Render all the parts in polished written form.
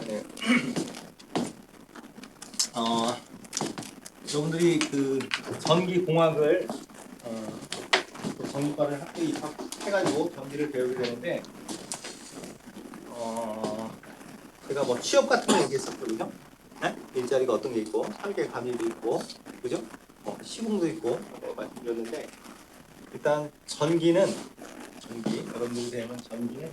네. 여러분들이 그 전기공학을 전기과를 학교에 입학해가지고 전기를 배우게 되는데 제가 뭐 취업 같은 거 얘기했었거든요. 네? 일자리가 어떤 게 있고 설계 감리도 있고 그죠? 시공도 있고 말씀드렸는데 일단 전기는 여러분들이 배우는 전기는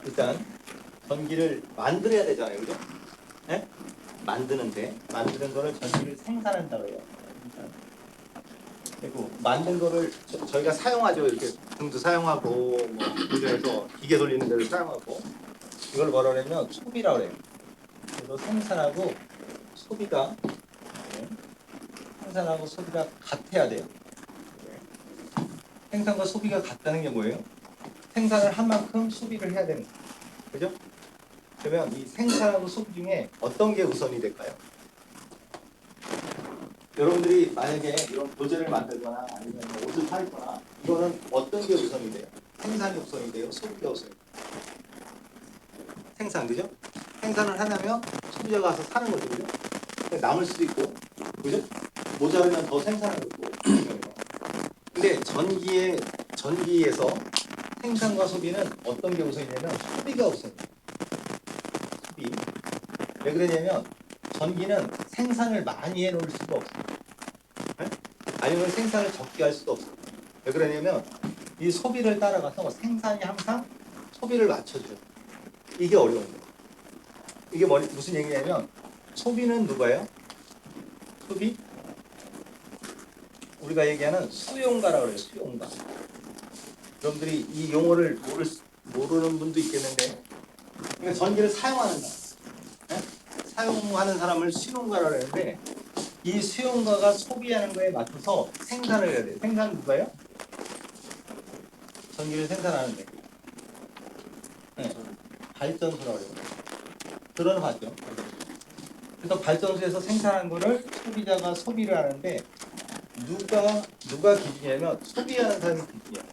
일단 전기를 만들어야 되잖아요, 그죠? 네? 만드는 거를 전기를 생산한다고 해요. 그리고 만든 거를 저희가 사용하죠. 이렇게 등도 사용하고 뭐 그래서 기계 돌리는 데를 사용하고 이걸 뭐라 그러냐면 소비라고 그래요. 그래서 생산하고 소비가 같아야 돼요. 생산과 소비가 같다는 게 뭐예요? 생산을 한 만큼 소비를 해야 되는 거예요. 그죠? 그러면 이 생산하고 소비 중에 어떤 게 우선이 될까요? 여러분들이 만약에 이런 도제를 만들거나 아니면 옷을 팔거나 이거는 어떤 게 우선이 돼요? 생산이 우선이 돼요? 소비가 우선이 돼요? 생산, 그죠? 생산을 하려면 소비자가 가서 사는 거죠, 그죠? 남을 수도 있고, 그죠? 모자르면 더 생산하고 있고. 근데 전기에서 생산과 소비는 어떤 게 우선이냐면 소비가 우선이에요. 소비. 왜 그러냐면 전기는 생산을 많이 해놓을 수가 없어요. 네? 아니면 생산을 적게 할 수도 없어요. 왜 그러냐면 이 소비를 따라가서 생산이 항상 소비를 맞춰줘요. 이게 어려운 거예요. 이게 무슨 얘기냐면 소비는 누가요? 소비? 우리가 얘기하는 수용가라고 그래요. 수용가. 여러분들이 이 용어를 모르는 분도 있겠는데 그러니까 전기를 사용하는 사람. 네? 사용하는 사람을 수용가라고 하는데 이 수용가가 소비하는 거에 맞춰서 생산을 해야 돼요. 생산 누가요? 전기를 생산하는데. 네. 발전소라고 해요. 들어봤죠? 그래서 발전소에서 생산한 거를 소비자가 소비를 하는데 누가 기준이냐면 소비하는 사람이 기준이야.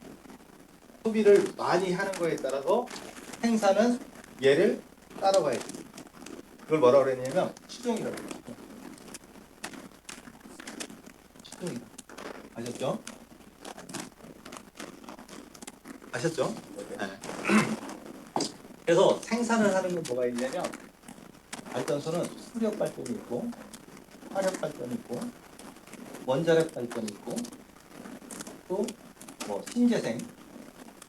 소비를 많이 하는 거에 따라서 생산은 얘를 따라가야 돼. 그걸 뭐라고 그랬냐면 추종이라고 해요. 추종이다. 아셨죠? 아셨죠? 네. 그래서 생산을 하는 건 뭐가 있냐면 발전소는 수력 발전이 있고 화력 발전이 있고 원자력 발전이 있고 또 뭐 신재생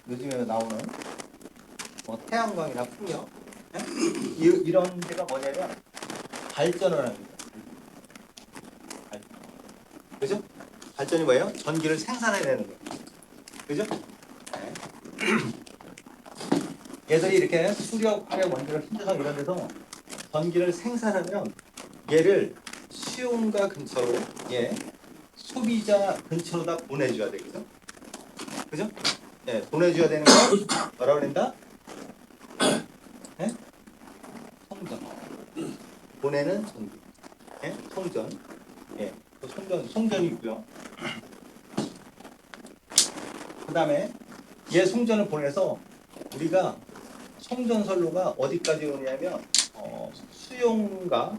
요즘에 나오는 뭐 태양광이나 풍력 이런 데가 뭐냐면 발전을 합니다. 그죠? 발전이 뭐예요? 전기를 생산해야 되는 거예요. 그죠? 네. 얘들이 이렇게 수력, 화력, 원자력, 신재생 이런 데서 전기를 생산하면 얘를 수용가 근처로 소비자 근처로다 보내줘야 되겠죠? 그죠? 예, 보내줘야 되는 거 뭐라고 그런다? 예? 송전. 보내는 전기. 예? 송전. 예, 송전이 있고요. 그 다음에 얘 송전을 보내서 우리가 송전선로가 어디까지 오냐면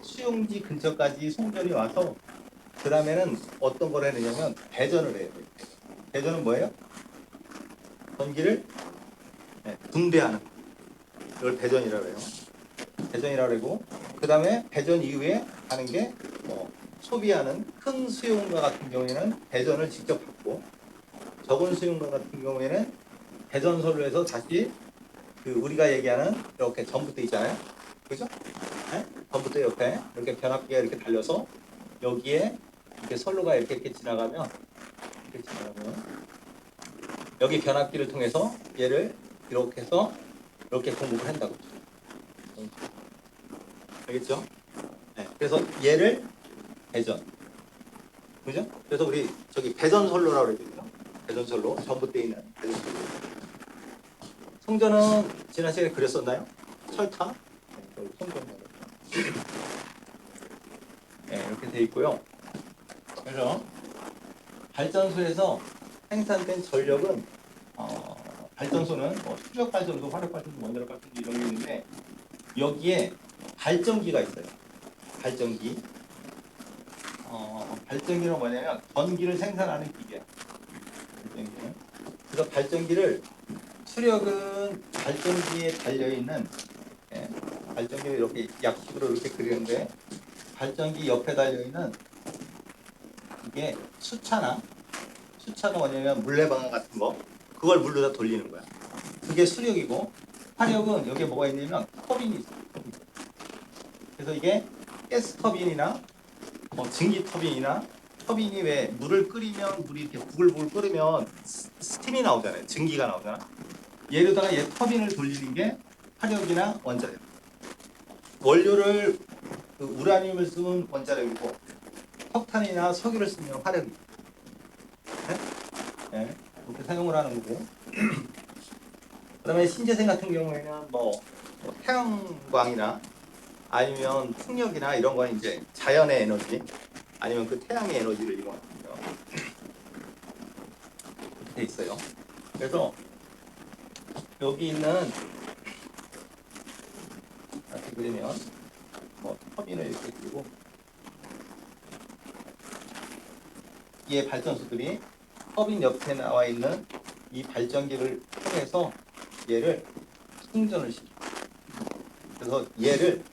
수용지 근처까지 송전이 와서 그 다음에는 어떤 걸 해야 되냐면 배전을 해야 돼요. 배전은 뭐예요? 전기를 분배하는 이걸 배전이라고 해요. 배전이라고 그러고 그 다음에 배전 이후에 하는 게 소비하는 큰 수용가 같은 경우에는 배전을 직접 받고 적은 수용가 같은 경우에는 배전선로에서 다시 그 우리가 얘기하는 이렇게 전봇대 있잖아요. 그죠? 네? 전봇대 옆에 이렇게 변압기가 이렇게 달려서 여기에 이렇게 선로가 이렇게 지나가면 여기 변압기를 통해서 얘를 이렇게 해서 이렇게 공급을 한다고. 알겠죠? 네. 그래서 얘를 배전. 그죠? 그래서 우리 저기 배전선로라고 그러거든요. 배전선로. 전봇대에 있는 배전선로. 송전은 지난 시간에 그렸었나요? 철타. 네, 송전. 네, 이렇게 돼 있고요. 그래서 발전소에서 생산된 전력은 발전소는 수력 발전소, 화력 발전소, 원자력 발전소 이런 게 있는데 여기에 발전기가 있어요. 발전기. 발전기는 뭐냐면 전기를 생산하는 기계야. 발전기는. 그래서 발전기를 수력은 발전기에 달려 있는 발전기를 이렇게 약식으로 이렇게 그리는데 발전기 옆에 달려 있는 이게 수차가 뭐냐면 물레방아 같은 거 그걸 물로다 돌리는 거야. 그게 수력이고 화력은 여기에 뭐가 있냐면 터빈이 있어요. 그래서 이게 가스 터빈이나 증기 터빈이나 터빈이 왜 물을 끓이면 물이 이렇게 부글부글 끓으면 스팀이 나오잖아요. 증기가 나오잖아. 얘로다가 얘 터빈을 돌리는 게 화력이나 원자력. 원료를 우라늄을 쓰면 원자력이고 석탄이나 석유를 쓰면 화력이고. 네? 이렇게 사용을 하는 거고. 그다음에 신재생 같은 경우에는 뭐 태양광이나 아니면 풍력이나 이런 건 이제 자연의 에너지 아니면 그 태양의 에너지를 이용하거든요. 이렇게 돼 있어요. 그래서 여기 있는 이렇게 그리면 터빈을 이렇게 그리고 이 발전소들이 터빈 옆에 나와 있는 이 발전기를 통해서 얘를 충전을 시켜요. 그래서 얘를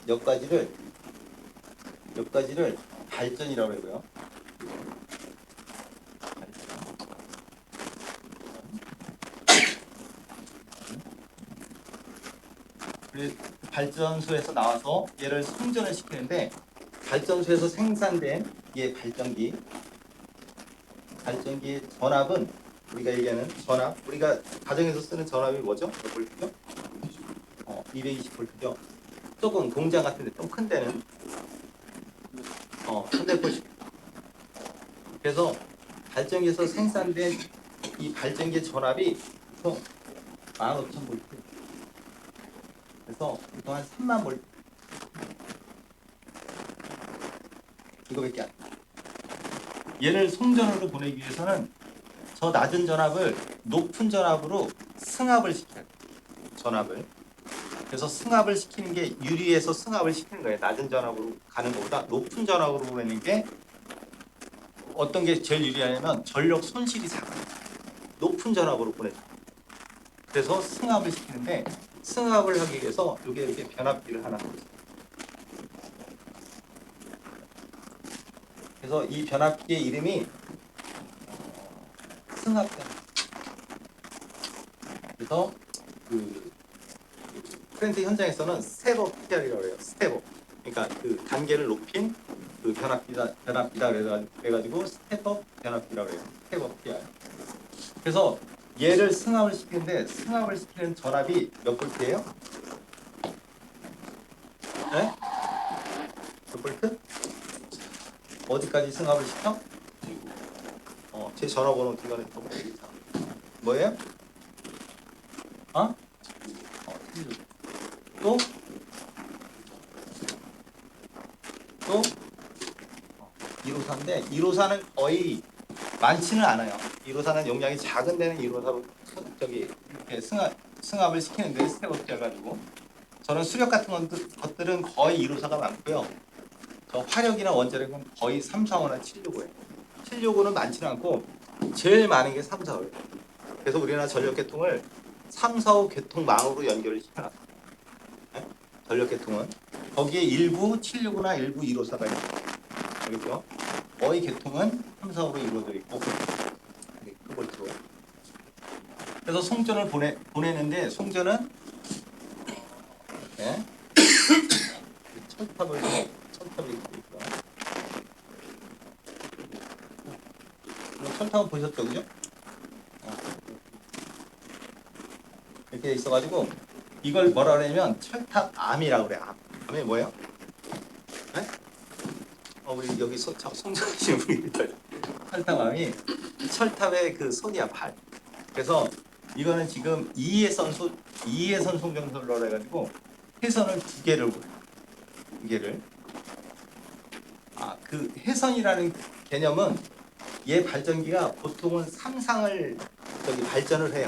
몇 가지를 발전이라고 하고요. 발전소에서 나와서 얘를 충전을 시키는데 발전소에서 생산된 이 발전기의 전압은 우리가 얘기하는 전압, 우리가 가정에서 쓰는 전압이 뭐죠? 몇 볼트죠? 220볼트죠. 조금 공장 같은데 좀 큰 데는 300볼트. 그래서 발전기에서 생산된 이 발전기의 전압이 총 15,000볼트. 그래서 이거 한 3만 볼트. 이거밖에 안 돼. 얘를 송전으로 보내기 위해서는 저 낮은 전압을 높은 전압으로 승합을 시켜야 돼. 전압을. 그래서 승합을 시키는 게 유리에서 승합을 시키는 거예요. 낮은 전압으로 가는 것보다 높은 전압으로 보내는 게 어떤 게 제일 유리하냐면 전력 손실이 작아요. 높은 전압으로 보내죠. 그래서 승합을 시키는데 승합을 하기 위해서 이렇게 변압기를 하나 넣어요. 그래서 이 변압기의 이름이 승합변. 그래서 프렌즈 현장에서는 스텝업 PR이라고 해요. 스텝업. 그러니까 그 단계를 높인 그 변압기다 그래가지고 스텝업 변압기라고 해요. 스텝업 PR. 그래서 얘를 승합을 시키는데 승합을 시키는 전압이 몇 볼트예요? 네? 몇 볼트? 어디까지 승합을 시켜? 제 전화번호 기간에 뭐예요? 또 1호사인데 1호사는 거의 많지는 않아요. 1호사는 용량이 작은 데는 1호사로 이렇게 승합을 시키는데 스텝업자 가지고 저는 수력 같은 것들은 거의 1호사가 많고요. 저 화력이나 원자력은 거의 3, 4호나 765예요. 765는 많지는 않고 제일 많은 게 3, 4호예요. 그래서 우리나라 전력계통을 3, 4호 계통망으로 연결을 시켜놨어요. 네? 전력계통은 거기에 일부 765나 일부 1호사가 있어요. 알겠죠? 거의 계통은 3, 4호로 이루어져 있고 그렇죠. 그래서 송전을 보내는데 송전은 네? 철탑이 있고 철탑은 보셨죠, 그죠? 이렇게 있어가지고 이걸 뭐라 그러냐면 철탑암이라고 그래. 암이 뭐예요? 네? 우리 여기 송전하시는 분이 있어요. 철탑암이 철탑의 그 손이야, 발. 그래서 이거는 지금 2회선 송전소를 해가지고 해선을 2개를 보여요. 2개를. 그 해선이라는 개념은 얘 발전기가 보통은 3상을 발전을 해요.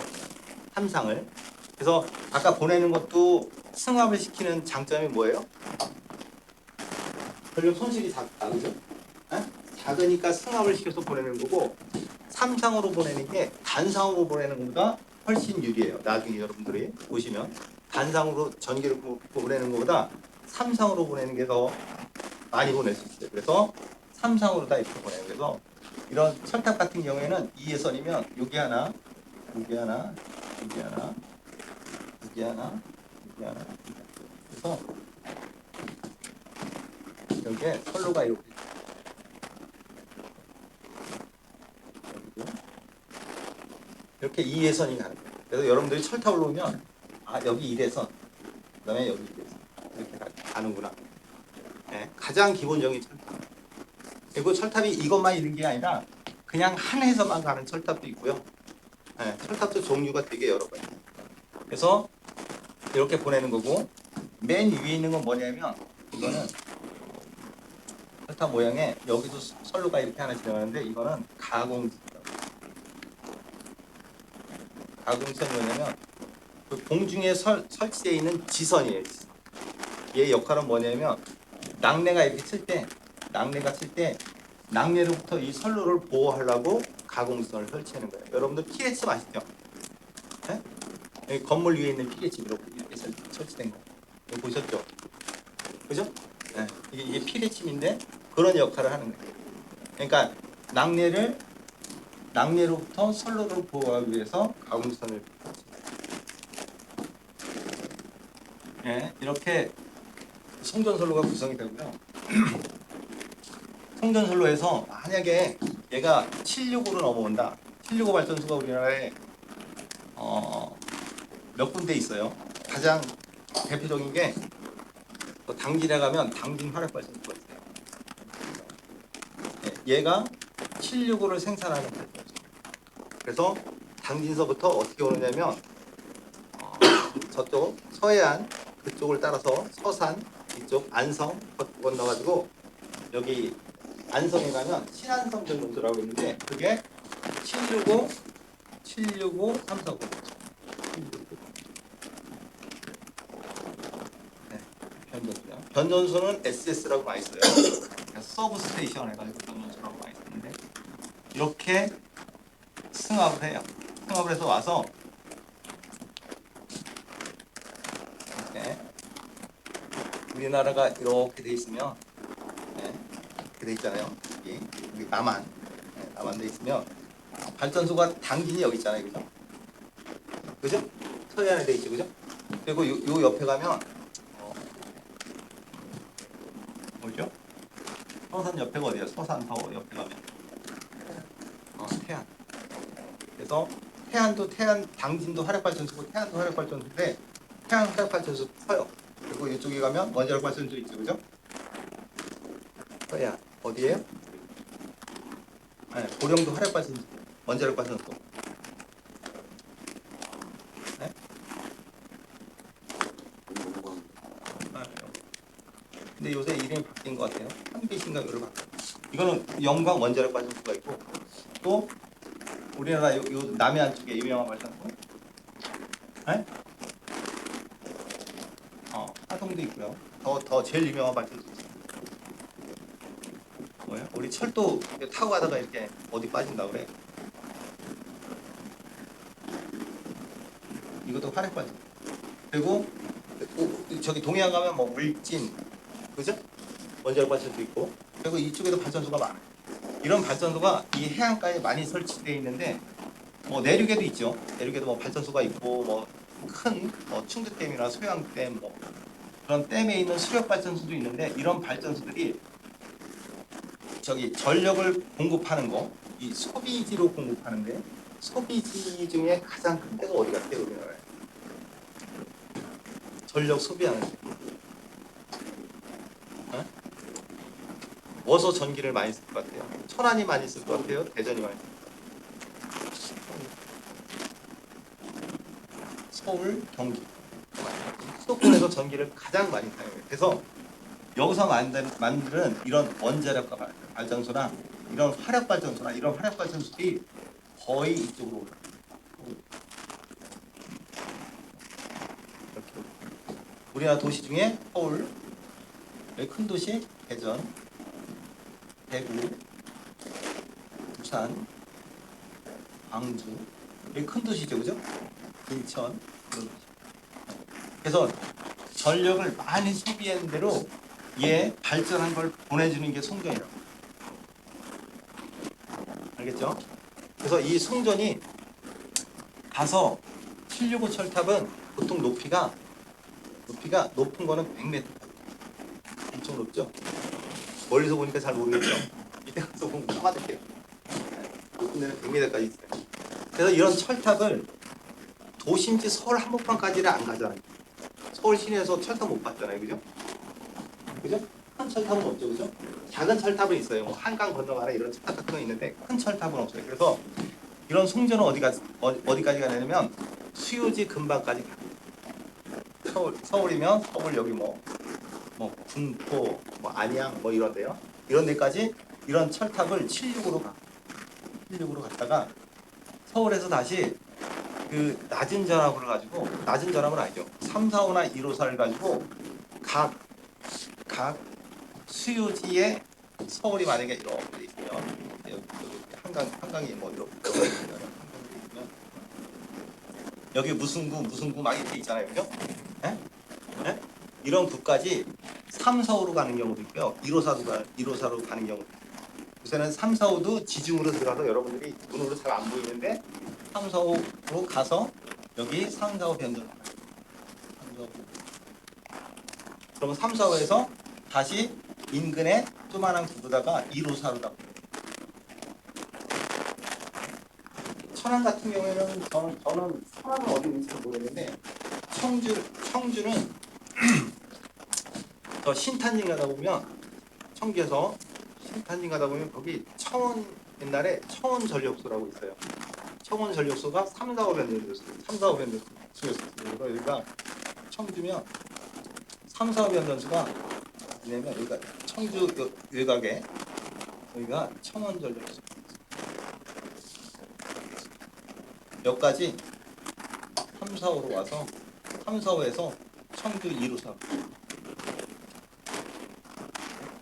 삼상을. 그래서 아까 보내는 것도 승합을 시키는 장점이 뭐예요? 전력 손실이 작다, 그죠? 에? 작으니까 승합을 시켜서 보내는 거고, 삼상으로 보내는 게 단상으로 보내는 것보다 훨씬 유리해요. 나중에 여러분들이 보시면 단상으로 전기를 보내는 것보다 삼상으로 보내는 게 더 많이 보낼 수 있어요. 그래서 삼상으로 다 이렇게 보내요. 그래서 이런 철탑 같은 경우에는 2회선이면 여기 하나, 여기 하나, 여기 하나, 여기 하나, 여기 하나. 그래서 여기에 선로가 이렇게 이렇게 2회선이 가는 거예요. 그래서 여러분들이 철탑을 놓으면 아 여기 1회선, 그다음에 여기 1회선 이렇게 가는구나. 네, 가장 기본적인 철탑. 그리고 철탑이 이것만 있는 게 아니라 그냥 한 회선만 가는 철탑도 있고요. 네, 철탑도 종류가 되게 여러 가지. 그래서 이렇게 보내는 거고 맨 위에 있는 건 뭐냐면 이거는 철탑 모양에 여기도 선로가 이렇게 하나 지나가는데 이거는 가공선이 뭐냐면 그 공중에 설치되어 있는 지선이에요. 지선. 얘의 역할은 뭐냐면 낙뢰가 이렇게 칠 때 낙뢰로부터 이 선로를 보호하려고 가공선을 설치하는 거예요. 여러분들 피레침 아시죠? 네? 여기 건물 위에 있는 피레침 이렇게 설치된 거. 이거 보셨죠? 그죠? 네. 이게 피레침인데 그런 역할을 하는 거예요. 그러니까 낙뢰로부터 선로를 보호하기 위해서 가공선을 네, 이렇게 송전선로가 구성이 되고요. 송전선로에서 만약에 얘가 765로 넘어온다. 765 발전소가 우리나라에 몇 군데 있어요. 가장 대표적인 게 당진에 가면 당진 화력발전소가 있어요. 네, 얘가 765를 생산하는 발전소. 그래서 당진서부터 어떻게 오느냐면 저쪽 서해안 그쪽을 따라서 서산 이쪽 안성 건너가지고 여기 안성에 가면 신안성 전용도라고 있는데 그게 765, 349. 네, 변전소요. 변전소는 SS라고 많이 써요. 서브 스테이션 해가지고 변전소라고 많이 쓰는데 이렇게 승합을 해요. 승합을 해서 와서 이렇게 우리나라가 이렇게 돼 있으면 이렇게 돼 있잖아요. 여기 남한 돼 있으면 발전소가 당진이 여기 있잖아요, 그죠? 서해안에 돼 있죠, 그죠? 그리고 요 옆에 가면 뭐죠? 서산 옆에가 어디야? 서산 더 옆에 가면 태안. 그래서 태안 당진도 화력발전소고 태안도 화력발전소인데 태안 화력발전소 커요. 그리고 이쪽에 가면 원자력발전소 있죠, 그죠? 서해안 어디예요? 네, 고령도 화력발전소, 원자력발전소. 네? 근데 요새 이름이 바뀐 것 같아요. 한빛인가 요를 바뀌었어요. 이거는 영광 원자력발전소가 있고 또 우리나라 요 남해안 쪽에 유명한 발전소. 네? 하동도 있고요. 더 제일 유명한 발전소 있어요. 뭐예요? 우리 철도 타고 가다가 이렇게 어디 빠진다 그래. 이것도 화력발전소. 그리고 저기 동해안 가면 뭐 물진, 그죠? 원자력발전소 있고. 그리고 이쪽에도 발전소가 많아요. 이런 발전소가 이 해안가에 많이 설치되어 있는데 뭐 내륙에도 있죠. 내륙에도 뭐 발전소가 있고 뭐 큰 충주댐이나 소양댐 뭐 그런 댐에 있는 수력 발전소도 있는데 이런 발전소들이 저기 전력을 공급하는 거, 이 소비지로 공급하는데 소비지 중에 가장 큰 데가 어디 같아요, 우리나라에? 전력 소비하는 데. 어서 전기를 많이 쓸 것 같아요. 천안이 많이 쓸 것 같아요. 대전이 많이 쓸 것 같아요. 서울, 경기. 수도권에서 전기를 가장 많이 사용해요. 그래서 여기서 만드는 이런 원자력 발전소나 이런 화력 발전소나 이런 화력 발전소들이 거의 이쪽으로 올라가요. 우리나라 도시 중에 서울, 여기 큰 도시 대전, 대구, 부산, 광주, 여기 큰 도시죠, 그죠? 인천, 이런 도시. 그래서 전력을 많이 소비한 대로 얘 발전한 걸 보내주는 게 송전이라고. 알겠죠? 그래서 이 송전이 가서 765 철탑은 보통 높이가 높은 거는 100m. 엄청 높죠? 멀리서 보니까 잘 모르겠죠? 이때 가서 보면 까마득해요. 높은 데는 100m까지 있어요. 그래서 이런 철탑을 도심지 서울 한복판까지는 안 가잖아요. 서울 시내에서 철탑 못 봤잖아요. 그죠? 그죠? 큰 철탑은 없죠. 그죠? 작은 철탑은 있어요. 뭐 한강 건너가라 이런 철탑 같은 거 있는데 큰 철탑은 없어요. 그래서 이런 송전은 어디까지 가냐면 수유지 근방까지 가요. 서울이면 서울 여기 뭐 군포, 뭐 안양 뭐 이런데요. 이런 데까지 이런 철탑을 765로 가. 765로 갔다가 서울에서 다시 그 낮은 전압으로 가지고 낮은 전압은 아니죠. 345나 154를 가지고 각 수유지에 서울이 만약에 이렇게 있으면 여기 한강이 뭐 이렇게 있으면 여기 무슨 구 막 이렇게 있잖아요. 그죠? 예? 예? 이런 구까지 345로 가는 경우도 있고요. 154로 가는 경우도 있고요. 요새는 345도 지중으로 들어가서 여러분들이 눈으로 잘 안 보이는데 345로 가서 여기 345 변경. 그러면 345에서 다시 인근에 조만한 구보다가 154로 가고. 천안 같은 경우에는 저는 천안은 어디 있는지 모르겠는데 청주는 저 신탄진 가다 보면 청주에서 신탄진 가다 보면 거기 옛날에 청원 전력소라고 있어요. 청원 전력소가 345 변전소였어요. 345 변전소였어요. 그래서 여기가 청주면 345 변전소가 왜냐면 여기가 청주 외곽에 여기가 청원 전력소. 여기까지 345로 와서 345에서 청주 254로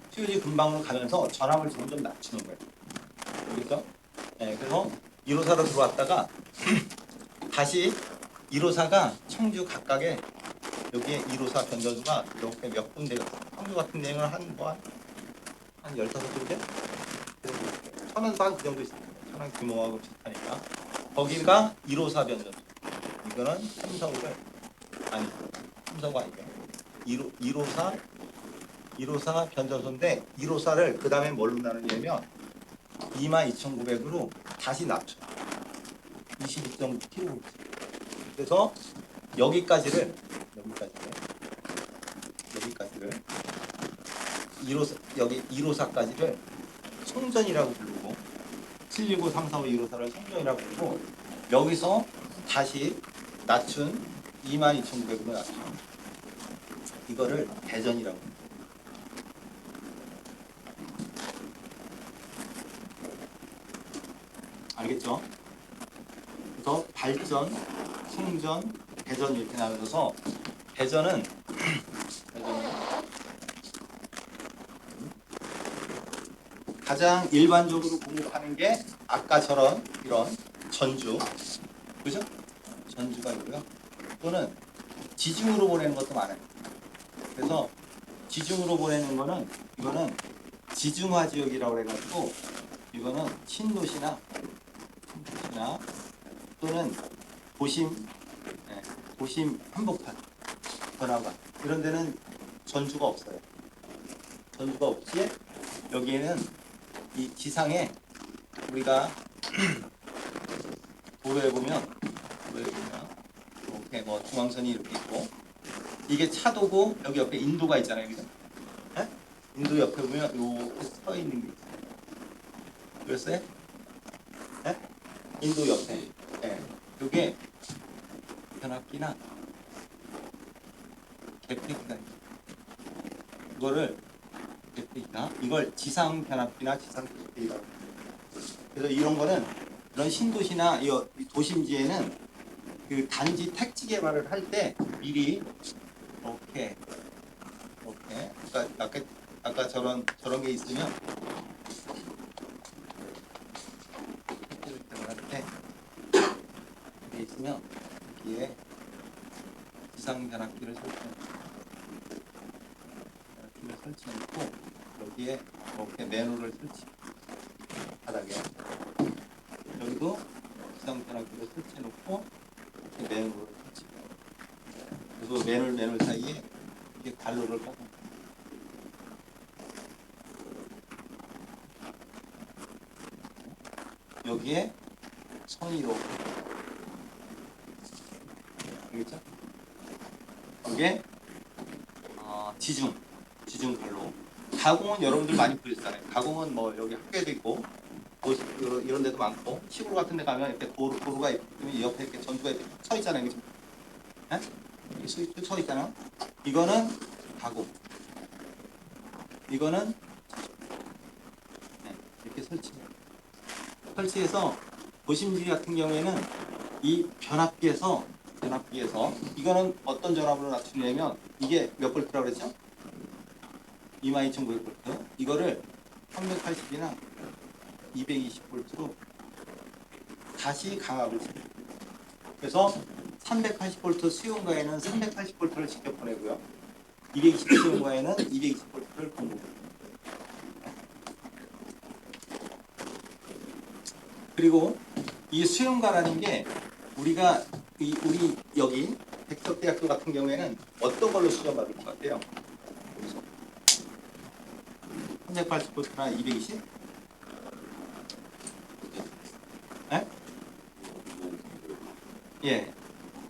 수유지 근방으로 가면서 전압을 점점 낮추는 거예요. 그렇죠? 네, 그래서 154로 들어왔다가 다시 154가 청주 각각에 여기에 154 변전소가 이렇게 몇 군데가 청주 같은 데는 한 15군데? 천안도 한 그 정도 있습니다. 천안 규모하고 비슷하니까 거기가 154 변전소. 이거는 345를 아니 345가 아니고 154 변전소인데 154를 그 다음에 뭘로 나누냐면 22,900으로 다시 낮춰 22.9kg. 그래서 여기까지를 154까지를 송전이라고 부르고 765, 345, 154를 송전이라고 부르고 여기서 다시 낮춘 22,900으로 낮춘 이거를 대전이라고 합니다. 알겠죠? 그래서 발전, 송전, 대전 이렇게 나눠져서 대전은 가장 일반적으로 공급하는 게 아까처럼 이런 전주, 그죠? 전주가 있고요. 또는 지중으로 보내는 것도 많아요. 그래서 지중으로 보내는 거는 이거는 지중화 지역이라고 해가지고 이거는 신도시나 또는 도심 한복판 번화가 이런 데는 전주가 없어요. 전주가 없지. 여기에는 이 지상에 우리가 도로에 보면 이렇게 뭐 중앙선이 이렇게 있고 이게 차도고 여기 옆에 인도가 있잖아요. 그죠? 네? 인도 옆에 보면 이렇게 서 있는 게 있어요. 그랬어요? 네? 인도 옆에. 네. 이게 변압기나 개폐기가 이걸 지상 변압기나 지상 개폐기라고. 그래서 이런 거는 이런 신도시나 이 도심지에는 그 단지 택지 개발을 할 때 미리 이렇게 아까 저런 게 있으면 이게 있으면 여기에 지상전압기를 설치해놓고 여기에 이렇게 맨홀을 설치 바닥에 여기도 지상전압기를 설치해놓고 이렇게 맨홀을 설치. 그리고 맨홀 사이에 이렇게 관로를 까고 여기에 선이로 알겠죠? 이게 지중 관로. 가공은 여러분들 많이 보셨잖아요. 가공은 뭐 여기 학교에도 있고 이런 데도 많고 시골 같은 데 가면 이렇게 도로가 있으면 옆에 이렇게 전구가 이렇게 서 있잖아요. 그죠? 네? 이렇게 서 있잖아요. 이거는 가공. 이거는 이렇게 설치해서 보심지 같은 경우에는 이 변압기에서 이거는 어떤 전압으로 낮추냐면 이게 몇 볼트라고 그랬죠? 22,900V. 이거를 380이나 220V로 다시 강압을 시켜요. 그래서 380V 수용가에는 380V를 직접 보내고요. 220 수용가에는 220V를 공급해요. 그리고 이 수용가라는 게 우리가 우리 여기 백석대학교 같은 경우에는 어떤 걸로 수정받을 것 같아요? 380V나 220? 네? 예.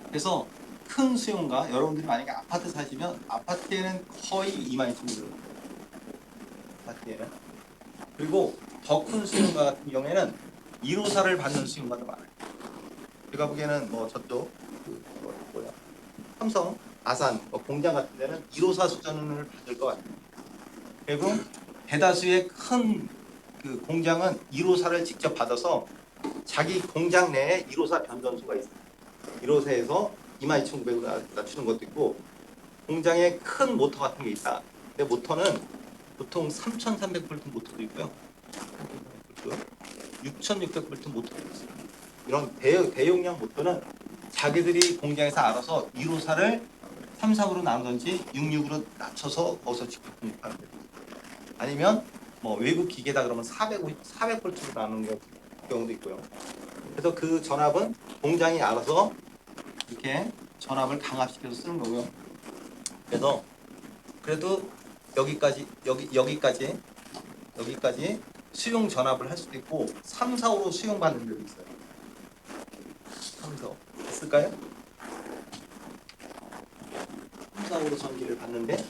그래서 큰 수용가, 여러분들이 만약에 아파트 사시면 아파트에는 거의 22,000V. 아파트에는. 그리고 더 큰 수용가 같은 경우에는 1호사를 받는 수용가도 많아요. 제가 보기에는 뭐 저쪽 삼성, 아산 공장 같은 데는 1호사 수준을 받을 것 같아요. 그리고 대다수의 큰 그 공장은 1호사를 직접 받아서 자기 공장 내에 1호사 변전소가 있어요. 1호사에서 22,900으로 낮추는 것도 있고 공장에 큰 모터 같은 게 있다. 근데 모터는 보통 3,300V 모터도 있고요. 6,600V 모터도 있어요. 이런 대용량 모터는 자기들이 공장에서 알아서 1호사를 3, 4으로 나누든지 66으로 낮춰서 거기서 직접 공급하는 거예요. 아니면 뭐 외국 기계다 그러면 400V로 나누는 경우도 있고요. 그래서 그 전압은 공장이 알아서 이렇게 전압을 강압시켜서 쓰는 거고요. 그래서 그래도 여기까지 수용 전압을 할 수도 있고 3, 4호로 수용받는 데도 있어요. 3, 4호 있을까요? 3, 4호로 전기를 받는데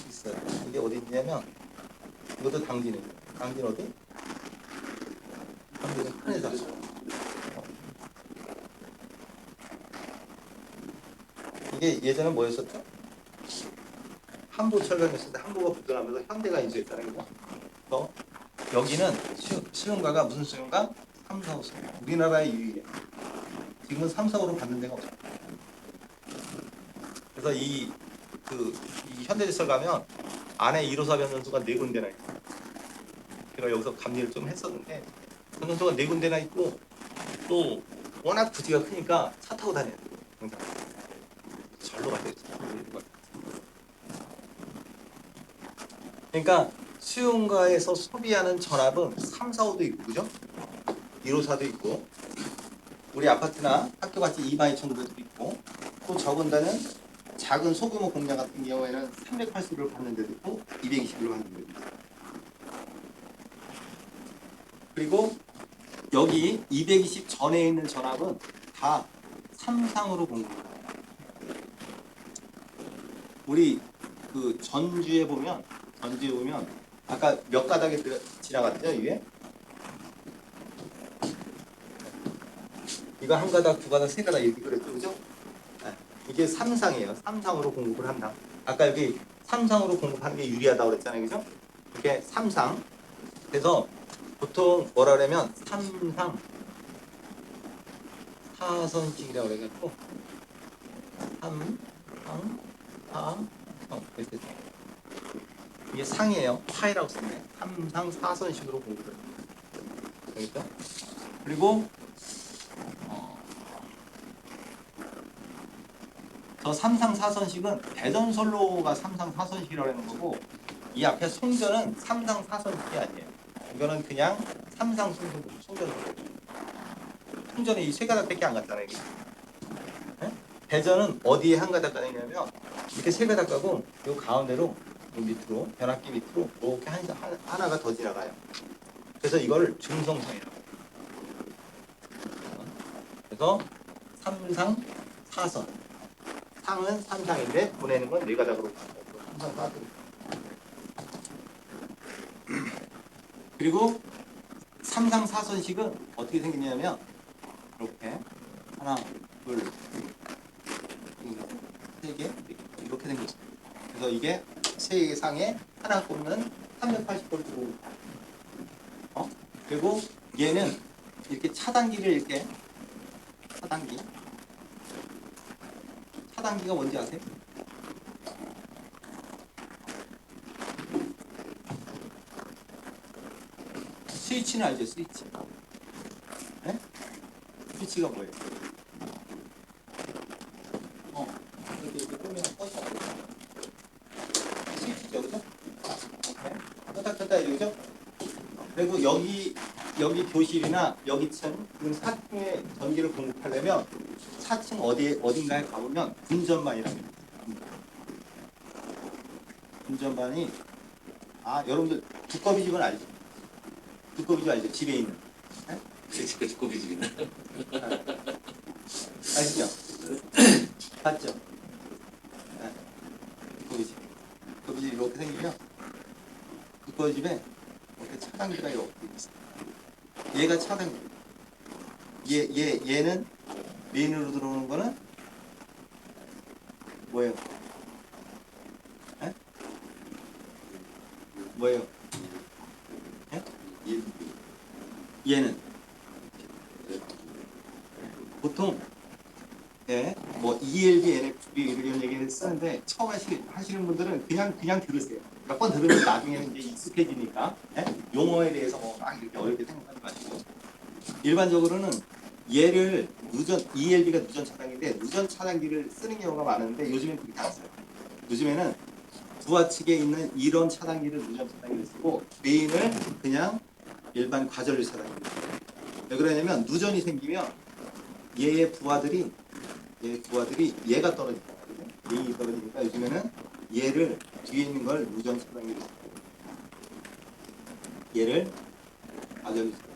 있어요. 이게 어디 있냐면 이것도 당진이에요. 당진 어디? 당진은 큰에다. 이게 예전에 뭐였었죠? 한보철강이었을 때 한보가 붙어나면서 현대가 인수했다는 거죠. 그래서 여기는 수용가가 무슨 수용가? 3, 4호 수용가. 우리나라의 유일이에요. 지금은 3, 4호로 받는 데가 없어요. 그래서 이 현대제철 가면 안에 1호사 변전소가 4군데나 있어요. 제가 여기서 감리를 좀 했었는데 변전소가 4군데나 있고 또 워낙 부지가 크니까 차 타고 다녀요. 항상. 절로 가야 돼요. 그러니까 수용가에서 소비하는 전압은 3, 4호도 있고 그죠? 1호사도 있고 우리 아파트나 학교같이 22,900도 있고 또 적은다는 작은 소규모 공장 같은 경우에는 380을 받는 데도 있고 220을 받는 데도 있어요. 그리고 여기 220 전에 있는 전압은 다 3상으로 공급해요. 우리 그 전주에 보면 아까 몇 가닥에 지나갔죠 이게? 이거 한 가닥, 두 가닥, 세 가닥 이렇게 그랬죠, 그죠? 네. 이게 3상이에요. 3상으로 공급을 한다. 아까 여기 3상으로 공급하는 게 유리하다고 그랬잖아요, 그죠? 이렇게 3상. 그래서 보통 뭐라 그러면 3상 4선식이라고 그래가지고 3, 이렇게 이게 상이에요. 하이라고 쓰네. 3상 4선식으로 공부를 알겠죠? 그리고 저 3상 4선식은 대전솔로가 3상 4선식이라고 하는 거고 이 앞에 송전은 3상 4선식이 아니에요. 이거는 그냥 3상 송전. 송전에 이 세 가닥밖에 안 갔잖아요. 네? 대전은 어디에 한 가닥 가냐면 이렇게 세 가닥 가고 요 가운데로 요 밑으로 변압기 밑으로 이렇게 하나가 더 지나가요. 그래서 이걸 중성상이라고 해요. 그래서 3상 4선. 상은 3상인데 보내는 건 4가닥으로 3상 4선. 그리고 3상 4선식은 어떻게 생기냐면 이렇게 하나, 둘, 세 개 이렇게 생겼어요. 그래서 이게 세 상에 하나 꼽는 380V. 그리고 얘는 이렇게 차단기를 이렇게 차단기가 뭔지 아세요? 스위치는 알죠? 스위치. 네? 스위치가 뭐예요? 이렇게 끄면 꺼져. 스위치죠, 그죠? 네? 껐다 이러죠? 그리고 여기 교실이나 여기 층, 지금 4층에 전기를 공급하려면 4층 어딘가에 가보면 분전반이라고 합니다. 분전반이 여러분들 두꺼비 집은 알죠? 두꺼비 집 알죠? 집에 있는. 네? 두꺼비 집이네. 아시죠? 봤죠? 네. 두꺼비 집. 두꺼비 집 이렇게 생기면 두꺼비 집에 이렇게 차단기가 이렇게 있어요. 얘가 차단기. 얘는 메인으로 들어오는 거는 뭐예요? 에? 뭐예요? 에? 얘는 보통 뭐 ELB, NFB 이런 얘기를 쓰는데 처음 하시는 분들은 그냥 들으세요. 몇 번 들으면 나중에는 이제 익숙해지니까 용어에 대해서 막 이렇게 어렵게 생각하지 마시고 일반적으로는 얘를 ELB가 누전 차단기인데 누전 차단기를 쓰는 경우가 많은데 요즘엔 그렇게 안 써요. 요즘에는 부하 측에 있는 이런 차단기를 누전 차단기를 쓰고 메인을 그냥 일반 과전류 차단기를 써요. 왜 그러냐면 누전이 생기면 얘의 부하들이 얘가 떨어지거든요. 메인이 떨어지니까 요즘에는 얘를 뒤에 있는 걸 누전 차단기로 써요. 얘를 과전류 차단기.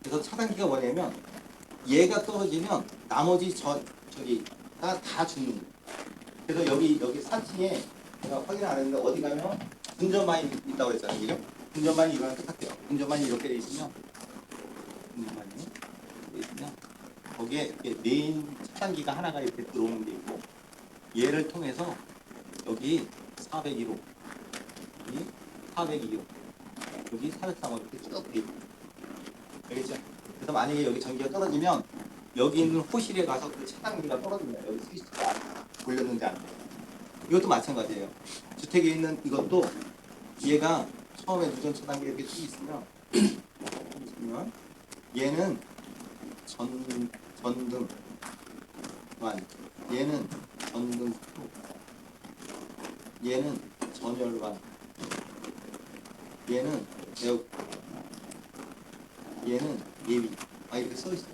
그래서 차단기가 뭐냐면 얘가 떨어지면 나머지 저기가 다 죽는 거예요. 그래서 여기 4층에 제가 확인 안 했는데 어디 가면 분전반이 있다고 했잖아요. 그죠? 분전반이 이거랑 똑같아요. 분전반이 이렇게 돼 있으면 거기에 이렇게 메인 차단기가 하나가 이렇게 들어오는 게 있고 얘를 통해서 여기 401호, 여기 402호, 여기 403호 이렇게 쭉 돼 있고 알겠죠? 그래서 만약에 여기 전기가 떨어지면 여기 있는 호실에 가서 그 차단기가 떨어집니다. 여기 스위치가 돌렸는지 안 돼요. 이것도 마찬가지예요. 주택에 있는 이것도 얘가 처음에 누전 차단기가 이렇게 쭉 있으면 얘는 전등만, 얘는 전등 후, 얘는 전열관, 얘는 에어, 얘는 예비. 이렇게 써 있어요.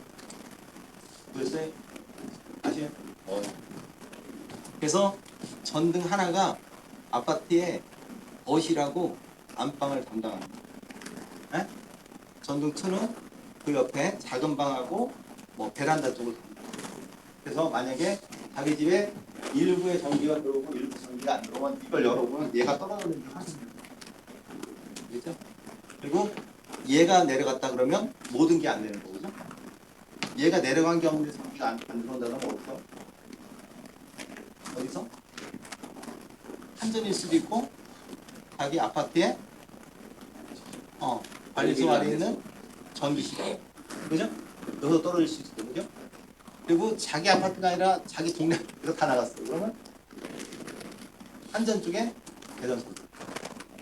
글쎄 아시요? 그래서 전등 하나가 아파트에 거실하고 안방을 담당합니다. 에? 전등 2는 그 옆에 작은 방하고 뭐 베란다 쪽을 담당합니다. 그래서 만약에 자기 집에 일부에 전기가 들어오고 일부 전기가 안 들어오면 이걸 열어보면 얘가 떨어졌는지 확인해요. 그렇죠? 그리고 얘가 내려갔다 그러면 모든 게 안 되는 거죠. 얘가 내려간 경우에 전기가 안 들어온다는 건 어디서? 어디서? 한전일 수도 있고 자기 아파트에 관리소 아래 있는 전기실, 그죠? 여기서 떨어질 수 있어요, 그죠? 그리고 자기 아파트가 아니라 자기 동네 아파트가 다 나갔어. 그러면 한전 쪽에 대전 쪽.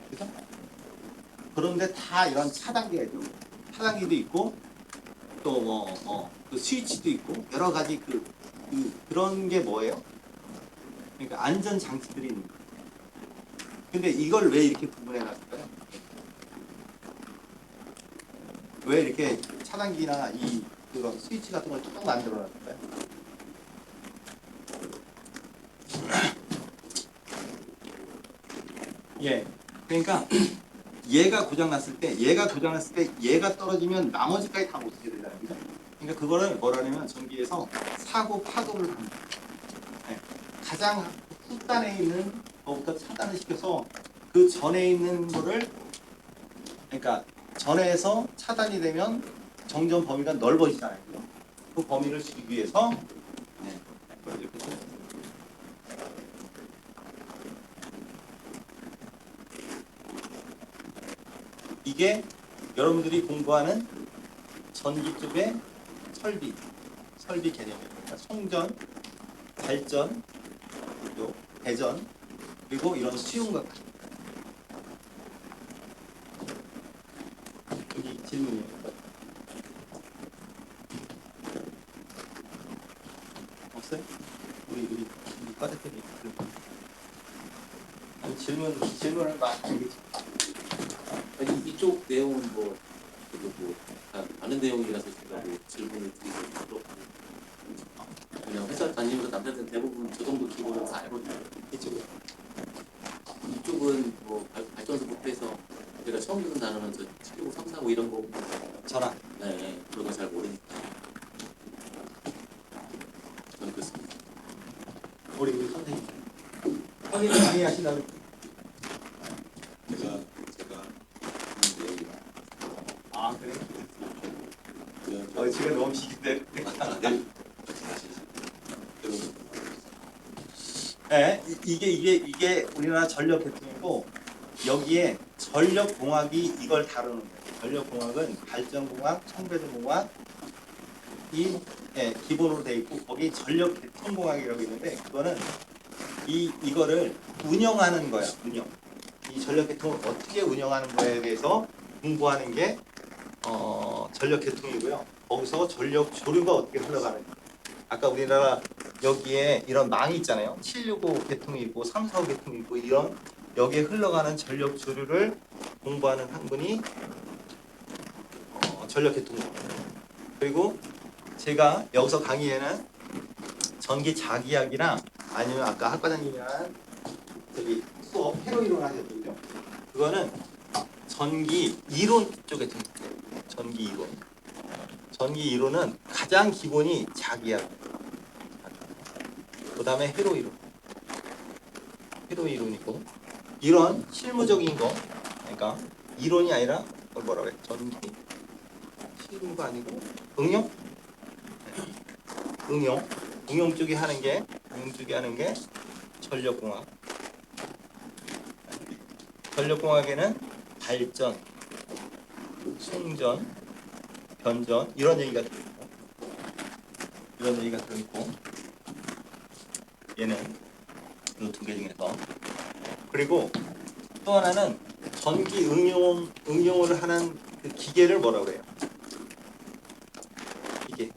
그죠? 그런데 다 이런 차단기가 있고, 차단기도 있고, 또 그 스위치도 있고, 여러 가지 그런 게 뭐예요? 그러니까 안전 장치들이 있는 거예요. 근데 이걸 왜 이렇게 구분해 놨을까요? 왜 이렇게 차단기나 그런 스위치 같은 걸 쭉 만들어 놨을까요? 예. 그러니까 얘가 고장났을 때 얘가 떨어지면 나머지까지 다 못 쓰게 되잖아요. 그죠? 그러니까 그거를 뭐라냐면 전기에서 사고 파급을 합니다. 네. 가장 후단에 있는 거부터 차단을 시켜서 그 전에 있는 거를, 그러니까 전에서 차단이 되면 정전 범위가 넓어지잖아요. 그죠? 그 범위를 줄이기 위해서 네. 이렇게 이게 여러분들이 공부하는 전기 쪽의 설비 개념이에요. 그러니까 송전, 발전, 그리고 배전, 그리고 이런 수용각. 여기 질문이에요. 없어요? 우리 과대표님 질문을 많이. 아니 이쪽 내용은 아는 내용이라서 제가 질문을 드리고 그렇고 그냥 회사 다니면서 남자들 대부분 저 정도 기본은 다 알거든요. 이쪽은 발전소부터 해서 제가 처음 듣는 단어는 저 765, 345 이런 거 전화. 네, 그런 거 잘 모르니까 저는 그렇습니다. 우리 선생님 많이 하신다는. 제가 하는 내용이라. 아 그래? 그냥 지금 너무 비긴데. 네, 이게 우리나라 전력 계통이고, 여기에 전력공학이 이걸 다루는 거예요. 전력공학은 발전공학, 청배전공학 기본으로 돼 있고, 거기 전력계통공학이라고 있는데, 그거는 이거를 운영하는 거야. 운영. 이 전력계통을 어떻게 운영하는 거에 대해서 공부하는 게 전력계통이고요. 거기서 전력 조류가 어떻게 흘러가는지. 아까 우리나라 여기에 이런 망이 있잖아요. 765 계통이 있고 345 계통이 있고, 이런 여기에 흘러가는 전력 조류를 공부하는 학문이 전력 계통입니다. 그리고 제가 여기서 강의에는 전기 자기학이나 아니면 아까 학과장님이랑 저기 수업 회로 이론 하셨거든요. 그거는 전기 이론 쪽에 들어요. 전기 이론. 전기 이론은 가장 기본이 자기학. 그 다음에 회로 이론. 회로 이론이고, 이런 실무적인 거, 그러니까 이론이 아니라 그걸 뭐라고 해? 전기 실무가 아니고 응용? 응용 쪽에 하는 게 전력공학. 전력공학에는 발전, 송전, 변전 이런 얘기가 들어있고, 얘는 이 두 개 중에서. 그리고 또 하나는 전기 응용을 하는 그 기계를 뭐라고 그래요? 기계.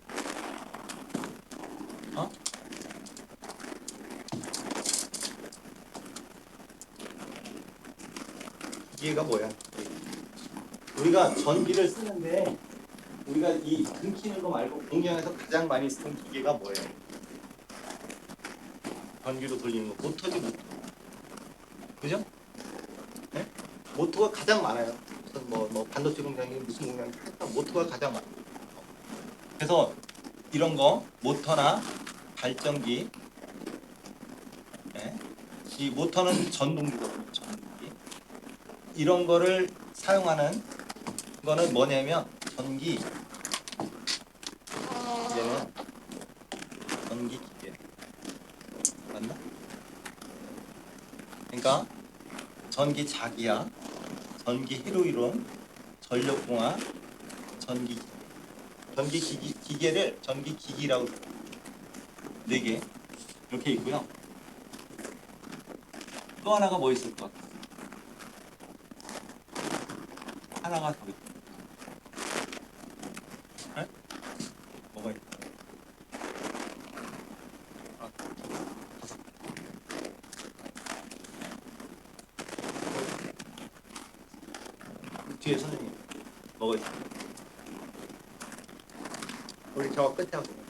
기계가 뭐야? 우리가 전기를 쓰는데, 우리가 이 끊기는 거 말고 공장에서 가장 많이 쓰는 기계가 뭐예요? 전기로 돌리는 거. 모터지, 모터. 그죠? 네? 모터가 가장 많아요. 무슨 뭐 반도체 공장이 무슨 공장이 모터가 가장 많아요. 그래서 이런 거 모터나 발전기, 네? 이 모터는 전동기거든요. 전동기. 이런 거를 사용하는 거는 뭐냐면 얘는 전기 기계. 맞나? 그러니까 전기 자기야, 전기 회로이론, 전력공학, 전기 기계를 전기 기기라고. 4개 이렇게 있고요. 또 하나가 뭐 있을 것 같아요? 하나가 더 있죠. 네? 뭐가 있어요? 아, 5개. 뒤에 선생님 뭐가 있어요? 우리 저 끝에 하고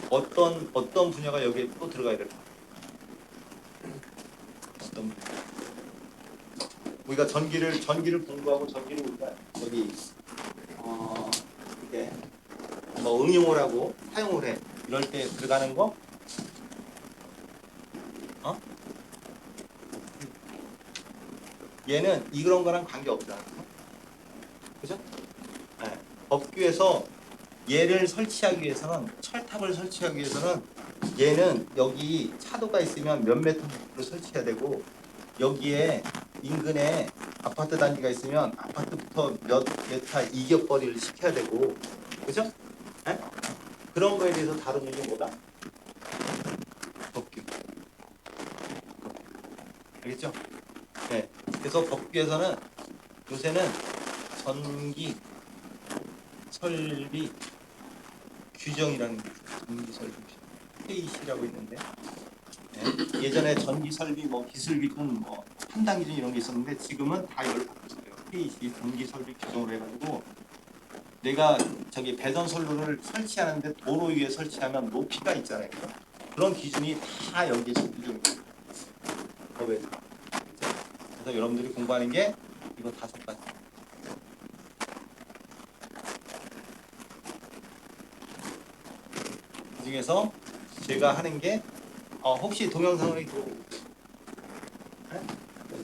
어떤 분야가 여기에 또 들어가야 될까? 어떤 분야? 우리가 전기를 공부하고 전기를 우리가 여기 이렇게 뭐 응용을 하고 사용을 해 이럴 때 들어가는 거? 어? 얘는 이런 거랑 관계 없잖아. 그죠? 네. 법규에서 얘를 설치하기 위해서는 철탑을 설치하기 위해서는 얘는 여기 차도가 있으면 몇 메터를 설치해야 되고 여기에 인근에 아파트 단지가 있으면 아파트부터 몇 메타 이격거리를 시켜야 되고 그죠? 네? 그런 거에 대해서 다루는 게 뭐다? 법규. 알겠죠? 네. 그래서 법규에서는 요새는 전기 설비 규정이라는 게 있어요. 전기 설비 KC라고 있는데 네. 예전에 전기 설비 뭐 기술 기준 뭐 판단 기준 이런 게 있었는데 지금은 다 이걸 바꿨어요. KC 전기 설비 규정으로 해가지고 내가 저기 배선 선로를 설치하는데 도로 위에 설치하면 높이가 있잖아요. 그런 기준이 다 여기에 적용돼요. 법에서. 그래서 여러분들이 공부하는 게 이거 5가지. 그 중에서 제가 하는 게 혹시 동영상을 들어보고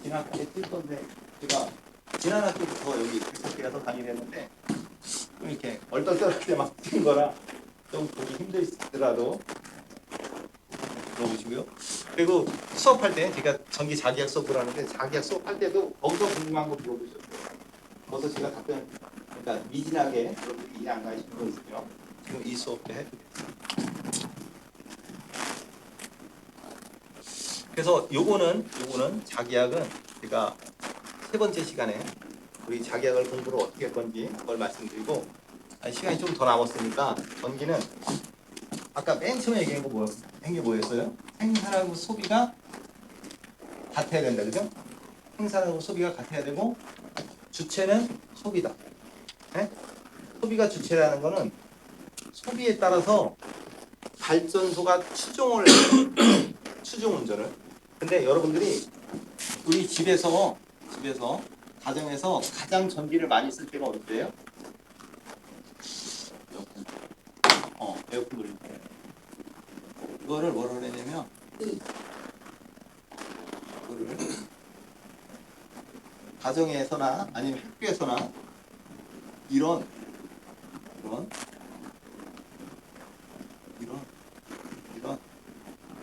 지난 학기에 뛸 건데 제가 지난 학기부터 여기 백석기 가서 강의를 했는데 좀 이렇게 얼떨떨하게 막 뛴 거라 좀 보기 힘들더라도 들어보시고요. 그리고 수업할 때 제가 전기 자기학 수업을 하는데 자기학 수업할 때도 거기서 궁금한 거 물어보셔도 돼요. 거기서 제가 답변 그러니까 미진하게 여러분들이 이해 안 가시는 거 있으면 지금 이 수업 때 해드릴게요. 그래서 요거는 자기학은 제가 3번째 시간에 우리 자기학을 공부를 어떻게 할 건지 그걸 말씀드리고 시간이 좀 더 남았으니까 전기는 아까 맨 처음에 얘기한 거 뭐였어요? 생산하고 소비가 같아야 된다, 그죠? 생산하고 소비가 같아야 되고 주체는 소비다. 네? 소비가 주체라는 거는 소비에 따라서 발전소가 추종을 해요. 추종 운전을. 근데 여러분들이 우리 집에서 가정에서 가장 전기를 많이 쓸 때가 언제예요? 에어컨 돌릴 때. 이거를 뭐라 그러냐면 이거를 가정에서나 아니면 학교에서나 이런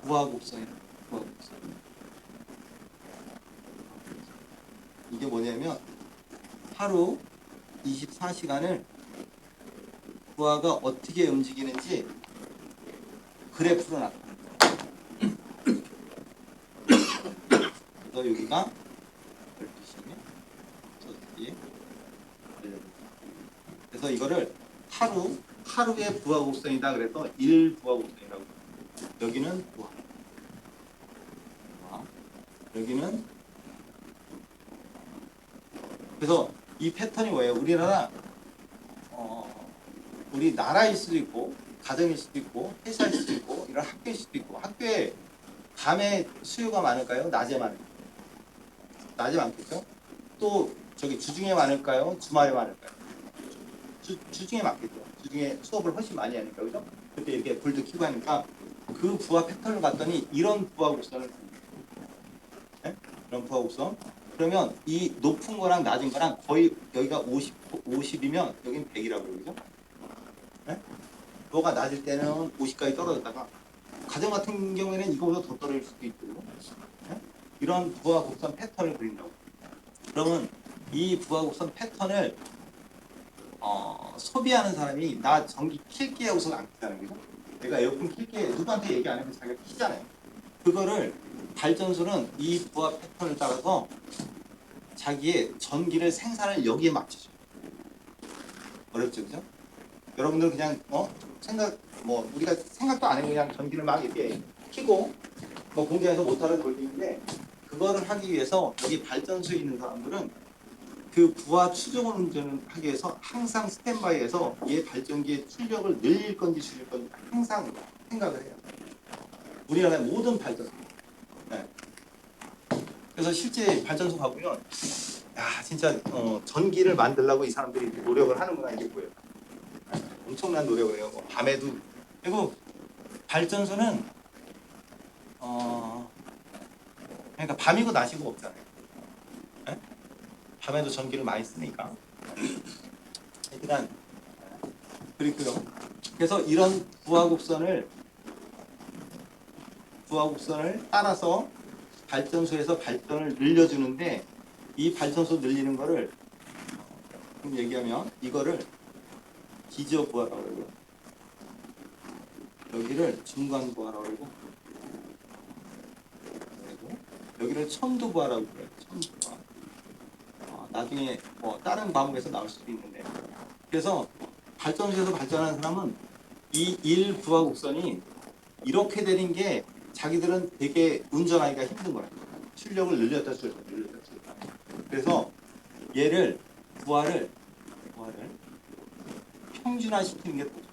부하곡선이에요. 부하곡선. 이게 뭐냐면 하루 24시간을 부하가 어떻게 움직이는지 그래프로 나타내요. 그래서 여기가 12시면 저기 그래서 이거를 하루의 부하곡선이다 그래서 1부하곡선이라고 해요. 여기는 부하. 여기는 그래서 이 패턴이 뭐예요? 우리 나라일 수도 있고 가정일 수도 있고 회사일 수도 있고 이런 학교일 수도 있고 학교에 밤에 수요가 많을까요? 낮에 많을까요? 낮에 많겠죠? 또 저기 주중에 많을까요? 주말에 많을까요? 주중에 많겠죠. 주중에 수업을 훨씬 많이 하니까 그죠? 그때 이렇게 불도 켜고 하니까 그 부하 패턴을 봤더니 이런 부하 곡선을 네? 이런 부하 곡선 그러면 이 높은 거랑 낮은 거랑 거의 여기가 50이면 여기는 100이라고 그러죠? 네? 뭐가 낮을 때는 50까지 떨어졌다가 가정 같은 경우에는 이거보다 더 떨어질 수도 있고 네? 이런 부하 곡선 패턴을 그린다고. 그러면 이 부하 곡선 패턴을 소비하는 사람이 나 전기 킬게 하고서 안 킨다는 거죠. 내가 에어컨 킬게 누구한테 얘기 안 하면 자기가 키잖아요. 그거를 발전소는 이 부하 패턴을 따라서 자기의 전기를 생산을 여기에 맞춰줘요. 어렵죠, 그죠? 여러분들 그냥 생각 우리가 생각도 안 해고 그냥 전기를 막 이렇게 켜고 공장에서 모터를 돌리는데 그거를 하기 위해서 여기 발전소에 있는 사람들은 그 부하 추종을 운전하기 위해서 항상 스탠바이에서 얘 발전기의 출력을 늘릴 건지 줄일 건지 항상 생각을 해요. 우리나라의 모든 발전소. 네. 그래서 실제 발전소 가보면 야 진짜 전기를 만들려고 이 사람들이 노력을 하는구나 이게 보여요. 엄청난 노력을 해요. 밤에도. 그리고 발전소는 그러니까 밤이고 낮이고 없잖아요. 네? 밤에도 전기를 많이 쓰니까. 일단 그리고요. 그래서 이런 부하곡선을 따라서 발전소에서 발전을 늘려주는데 이 발전소 늘리는 거를 좀 얘기하면 이거를 기저 부하라고 그러고 여기를 중간 부하라고 그러고 여기를 첨두 부하라고 그래요. 첨두 부하. 나중에 다른 과목에서 나올 수도 있는데 그래서 발전소에서 발전하는 사람은 이 1부하 곡선이 이렇게 되는 게 자기들은 되게 운전하기가 힘든 거예요. 출력을 늘렸다 줄였다. 그래서 얘를 부하를 평준화시키는 게 더 좋아요.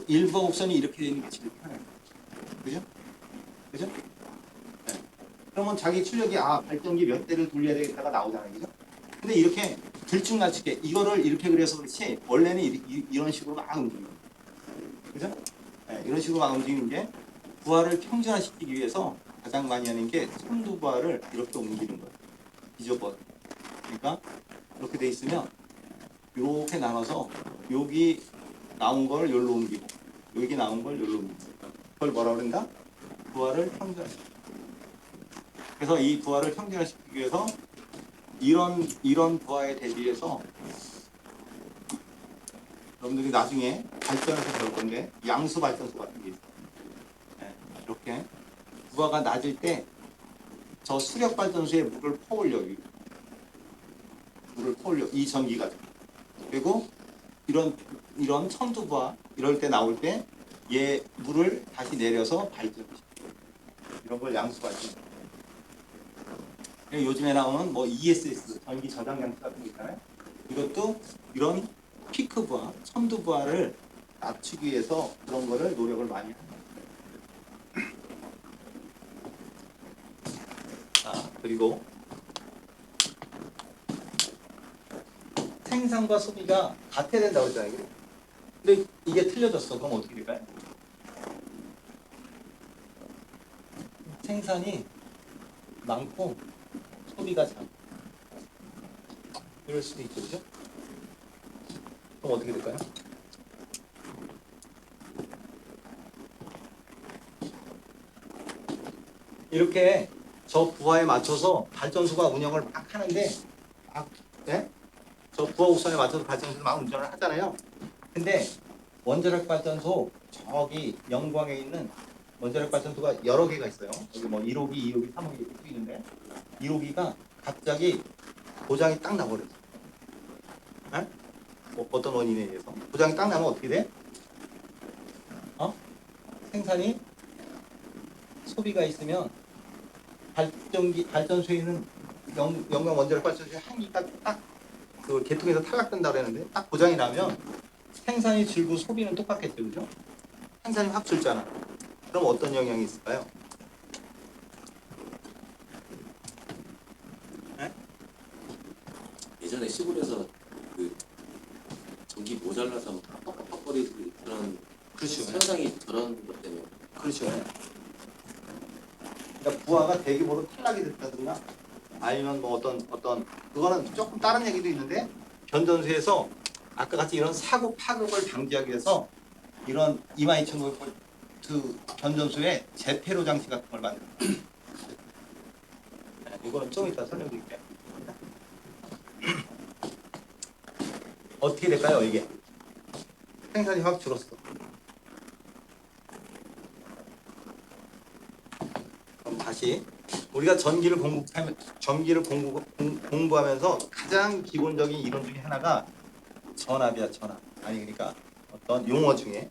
1부하 곡선이 이렇게 되는 게 제일 편해요. 그죠? 네. 그러면 자기 출력이 발전기 몇 대를 돌려야 되겠다가 나오잖아요. 그죠? 근데 이렇게 들쭉날쭉해. 이거를 이렇게 그려서 그렇지 원래는 이런 식으로 막 움직여요. 그죠? 네, 이런 식으로 막 움직이는 게 부하를 평준화시키기 위해서 가장 많이 하는 게 첨두 부하를 이렇게 옮기는 거예요. 비저버. 그러니까 이렇게 돼 있으면 이렇게 나눠서 여기 나온 걸 여기로 옮기고 여기 나온 걸 여기로 옮기고 그걸 뭐라 그런다? 부하를 평준화시키기. 그래서 이 부하를 평준화시키기 위해서 이런 부하에 대비해서 여러분들이 나중에 발전해서 배울 건데 양수 발전소 같은 게 있어요. 네, 이렇게 부하가 낮을 때 저 수력 발전소에 물을 퍼올려 이 전기가. 그리고 이런 첨두 부하 이럴 때 나올 때 얘 물을 다시 내려서 발전시켜요. 이런 걸 양수 발전소. 요즘에 나오는 ESS 전기 저장 장치 같은 거 있잖아요. 이것도 이런 피크 부하, 첨두 부하를 낮추기 위해서 그런 거를 노력을 많이 합니다. 그리고 생산과 소비가 같아야 된다고 했잖아요. 근데 이게 틀려졌어. 그럼 어떻게 될까요? 생산이 많고 소비가 작아. 이럴 수도 있죠, 그죠? 그럼 어떻게 될까요? 이렇게 저 부하에 맞춰서 발전소가 운영을 막 하는데 저 부하 곡선에 맞춰서 발전소를 막 운전을 하잖아요. 근데 원자력 발전소 저기 영광에 있는 원자력 발전소가 여러 개가 있어요. 여기 1호기, 2호기, 3호기 이렇게 쭉 있는데 1호기가 갑자기 고장이 딱 나버려요. 어떤 원인에 의해서 고장이 딱 나면 어떻게 돼? 생산이 소비가 있으면 발전소에 있는 영광 원자력 발전소의 한기가 딱 그 계통에서 탈락된다고 그랬는데 딱 고장이 나면 생산이 줄고 소비는 똑같겠죠, 그죠? 생산이 확 줄잖아. 그럼 어떤 영향이 있을까요? 예전에 시골에서 그 전기 모자라서 빡빡거리는 그런 그렇죠. 현상이 저런 것 때문에. 그렇죠. 그러니까 부하가 대규모로 탈락이 됐다든가 아니면 어떤 그거는 조금 다른 얘기도 있는데 변전소에서 아까 같이 이런 사고 파급을 방지하기 위해서 이런 22,900V 변전소에 재폐로 장치 같은 걸 만듭니다. 이거는 좀 이따 설명드릴게요. 어떻게 될까요, 이게? 생산이 확 줄었어. 그럼 다시 우리가 공부하면서 가장 기본적인 이론 중에 하나가 전압이야, 전압. 아니 그러니까 어떤 용어 중에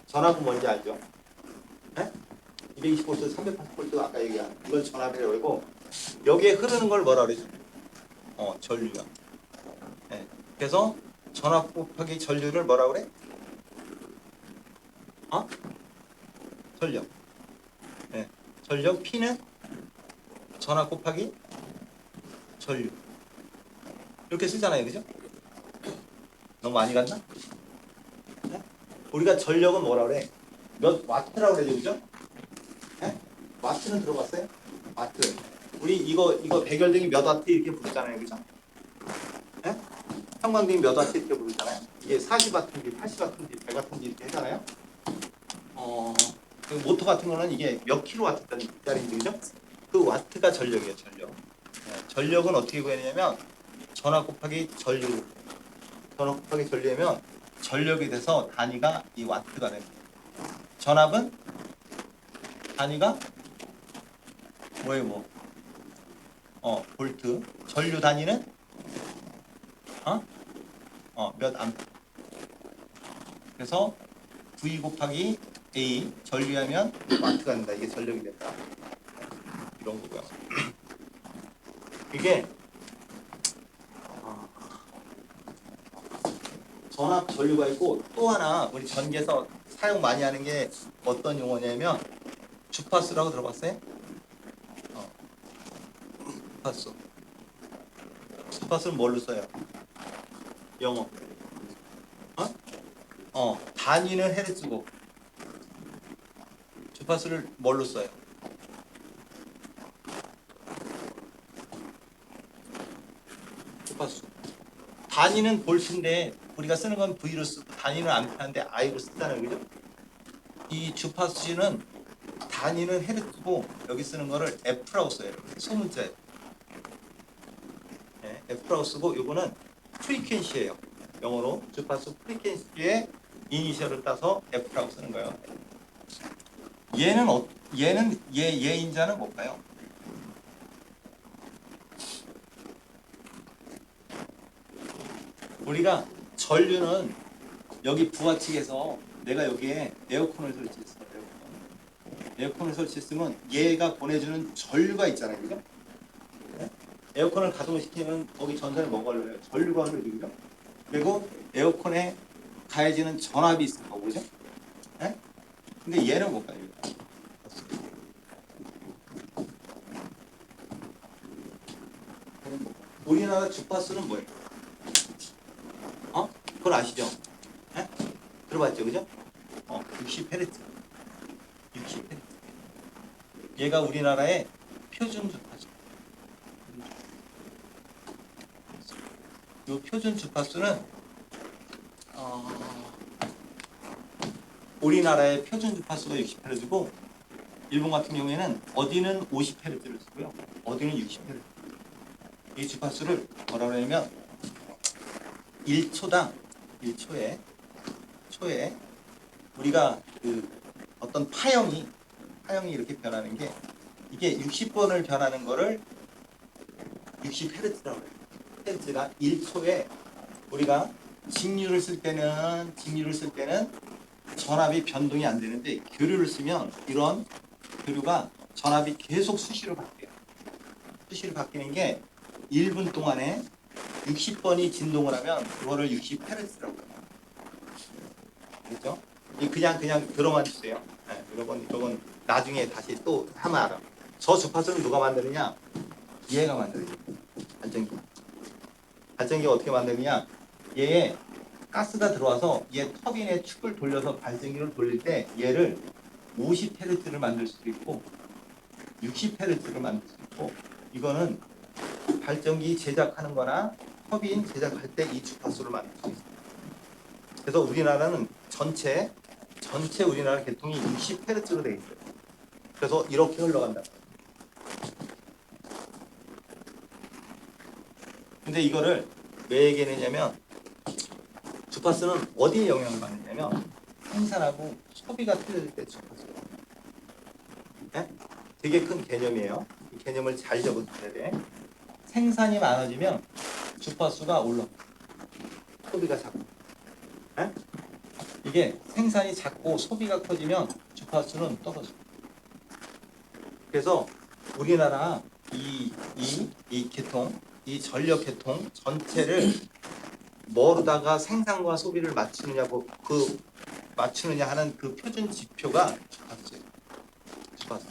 전압은 뭔지 알죠? 네? 220V, 380V 아까 얘기한 이걸 전압이라고 그러고 여기에 흐르는 걸 뭐라 그러지? 전류야. 네. 그래서 전압 곱하기 전류를 뭐라 그래? 전력. 네. 전력 P는 전압 곱하기 전류. 이렇게 쓰잖아요, 그죠? 너무 많이 갔나? 네? 우리가 전력은 뭐라 그래? 몇 와트라고 그러죠, 그죠? 네? 와트는 들어봤어요? 와트. 우리 이거 백열등이 몇 와트 이렇게 부르잖아요, 그죠? 네? 형광등이 몇 와트 이렇게 부르잖아요. 이게 40와트인지 80와트인지 100와트인지 이렇게 하잖아요. 그 모터 같은 거는 이게 몇 킬로와트짜리인지 그죠? 그 와트가 전력이에요, 전력. 네, 전력은 어떻게 구해내냐면 전압 곱하기 전류. 전압 곱하기 전류면 전력이 돼서 단위가 이 와트가 됩니다. 전압은 단위가 뭐예요, 뭐? 볼트. 전류 단위는 몇 암페어. 그래서 V 곱하기 A 전류하면 와트가 된다. 이게 전력이 된다. 이런 거고요. 이게 전압 전류가 있고 또 하나 우리 전기에서 사용 많이 하는 게 어떤 용어냐면 주파수라고 들어봤어요? 주파수. 주파수는 뭘로 써요? 영어. 단위는 헤르츠고 주파수를 뭘로 써요? 주파수. 단위는 볼트인데 우리가 쓰는 건 V로 쓰고 단위는 암페어인데 I로 쓰잖아요, 그죠? 이 주파수는 단위는 헤르츠고 여기 쓰는 거를 F라고 써요. 소문자예요. 네, F라고 쓰고 요거는 프리퀀시예요. 영어로 주파수 프리퀀시의 이니셜을 따서 F라고 쓰는 거예요. 얘는 얘인자는 뭘까요? 우리가 전류는 여기 부하 측에서 내가 여기에 에어컨을 설치했어. 에어컨을 설치했으면 얘가 보내주는 전류가 있잖아요, 그죠? 네? 에어컨을 가동시키면 거기 전선에 뭐가 흘러요? 전류가 흘러요, 그죠? 그리고 에어컨에 가해지는 전압이 있을 거고, 그죠? 네? 근데 얘는 뭘까요? 우리나라 주파수는 뭐예요? 그걸 아시죠? 네? 들어봤죠, 그죠? 60Hz. 60Hz. 얘가 우리나라의 표준 주파수. 이 표준 주파수는 우리나라의 표준 주파수가 60Hz고 일본 같은 경우에는 어디는 50Hz를 쓰고요. 어디는 60Hz. 이 주파수를 뭐라고 하냐면 1초에 우리가 그 어떤 파형이 이렇게 변하는 게 이게 60번을 변하는 거를 60Hz라고 해요. Hz가 1초에 우리가 직류를 쓸 때는 전압이 변동이 안 되는데 교류를 쓰면 이런 교류가 전압이 계속 수시로 바뀌어요. 수시로 바뀌는 게 1분 동안에 60번이 진동을 하면 그거를 60Hz라고 해요. 그렇죠? 그냥 들어만 주세요. 네, 이건 나중에 다시 또 하면 알아. 저 주파수는 누가 만드느냐? 얘가 만들어요. 발전기가 어떻게 만드느냐? 얘에 가스가 들어와서 얘 터빈의 축을 돌려서 발전기를 돌릴 때 얘를 50Hz를 만들 수도 있고 60Hz를 만들 수 있고 이거는 발전기 제작하는 거나 터빈 제작할 때 이 주파수를 만들 수 있어요. 그래서 우리나라는 전체 우리나라 계통이 60Hz로 되어 있어요. 그래서 이렇게 흘러간다. 근데 이거를 왜 얘기했냐면 주파수는 어디에 영향을 받느냐면 생산하고 소비가 틀려질 때 주파수가 네? 되게 큰 개념이에요. 이 개념을 잘 적어두셔야 돼. 생산이 많아지면 주파수가 올라. 소비가 작고. 네? 이게 생산이 작고 소비가 커지면 주파수는 떨어져. 그래서 우리나라 이 계통, 이 전력 계통 전체를 뭐로다가 생산과 소비를 맞추느냐고 맞추느냐 하는 그 표준 지표가 주파수예요. 주파수.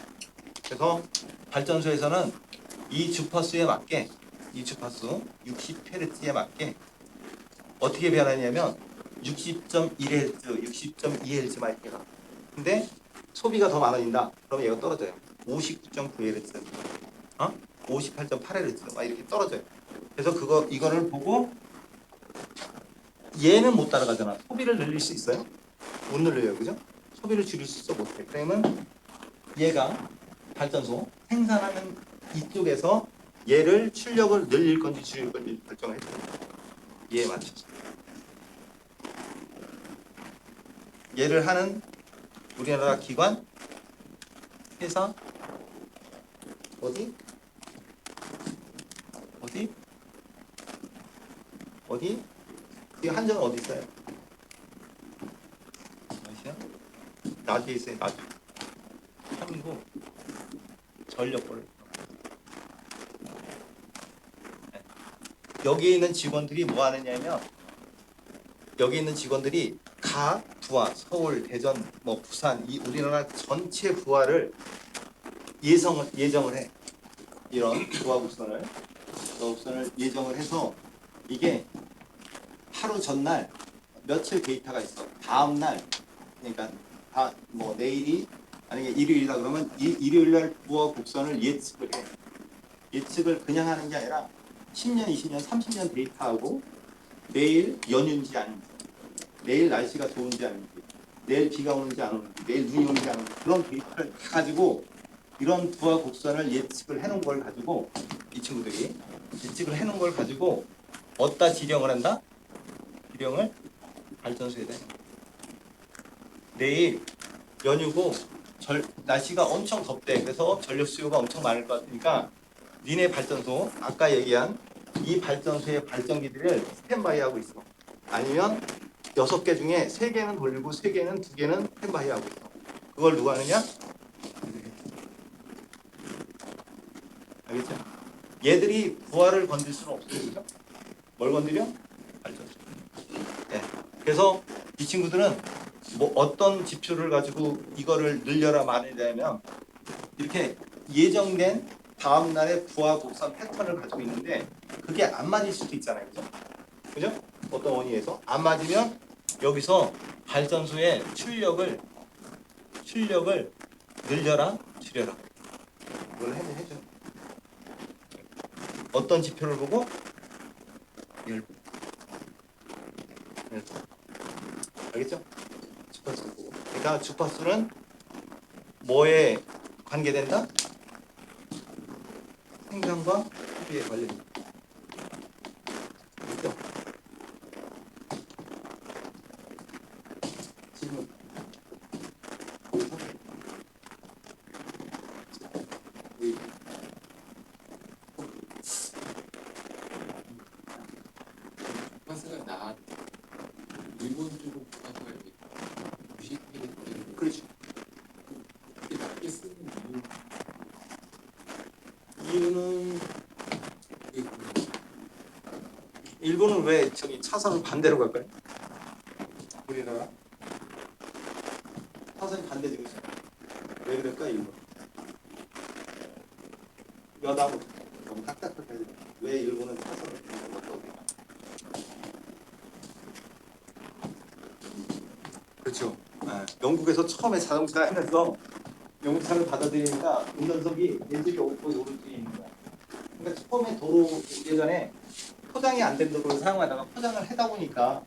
그래서 발전소에서는 이 주파수에 맞게 이 주파수 60Hz에 맞게 어떻게 변하냐면 60.1Hz, 60.2Hz만 이렇게 가. 근데 소비가 더 많아진다. 그럼 얘가 떨어져요. 59.9Hz, 58.8Hz 막 이렇게 떨어져요. 그래서 이거를 보고 얘는 못 따라가잖아. 소비를 늘릴 수 있어요? 못 늘려요, 그죠? 소비를 줄일 수 있어 못해. 그러면 얘가 발전소 생산하는 이쪽에서 얘를 출력을 늘릴 건지 줄일 건지 결정을 해줘요. 얘에 맞춰서. 얘를 하는 우리나라 기관, 회사, 어디? 이 한정은 어디 있어요? 어디요? 나주에 있어요. 나주. 한국 전력을. 네. 여기 있는 직원들이 뭐 하느냐면 여기 있는 직원들이 가 부하, 서울, 대전, 뭐 부산, 이 우리나라 전체 부하를 예정을 해. 이런 부하 곡선을 예정을 해서 이게 하루 전날 며칠 데이터가 있어. 다음 날 그러니까 뭐 내일이 만약에 일요일이다 그러면 일요일 날 부하 곡선을 예측을 해. 예측을 그냥 하는 게 아니라 10년, 20년, 30년 데이터하고 내일 연휴인지 아닌지, 내일 날씨가 좋은지 아닌지, 내일 비가 오는지 안 오는지, 내일 눈이 오는지 안 오는지 그런 데이터를 다 가지고 이런 부하 곡선을 예측을 해놓은 걸 가지고 이 친구들이 예측을 해놓은 걸 가지고 어디다 지령을 한다? 지령을 발전소에다 해. 내일 연휴고 날씨가 엄청 덥대. 그래서 전력 수요가 엄청 많을 것 같으니까 니네 발전소 아까 얘기한 이 발전소의 발전기들을 스탠바이 하고 있어. 아니면 6개 중에 3개는 돌리고 3개는 2개는 스탠바이 하고 있어. 그걸 누가 하느냐? 알겠죠? 얘들이 부하를 건들 수는 없어요. 그죠? 뭘 건드려? 발전소. 네. 그래서 이 친구들은 뭐 어떤 지표를 가지고 이거를 늘려라 말하냐면 이렇게 예정된 다음 날의 부하 곡선 패턴을 가지고 있는데 그게 안 맞을 수도 있잖아요. 그죠? 그죠? 어떤 원인에서 안 맞으면 여기서 발전소의 출력을 늘려라 줄여라 이걸 해줘. 어떤 지표를 보고? 열분. 알겠죠? 주파수를 보고. 그러니까 주파수는 뭐에 관계된다? 생산과 소비에 관련된다. 알겠죠? 질문. 주파수가 나 일본 쪽으로 주파수가 이렇게 90km 그렇죠. 그렇게 낮게 쓰는 이유는 이유 일본은 왜 저기 차선을 반대로 갈까요? 우리나라 차선이 반대지고 있어요. 왜 그럴까 일본? 여담으로 너무 딱딱하게 왜 일본은 차선을 반대로 갈까요? 그렇죠. 네. 영국에서 처음에 자동차 하면서 영국 차를 받아들이니까 운전석이 왼쪽이 없고 오른쪽이 있는 거야. 그러니까 처음에 도로 예전에 포장이 안 된 도로를 사용하다가 포장을 하다 보니까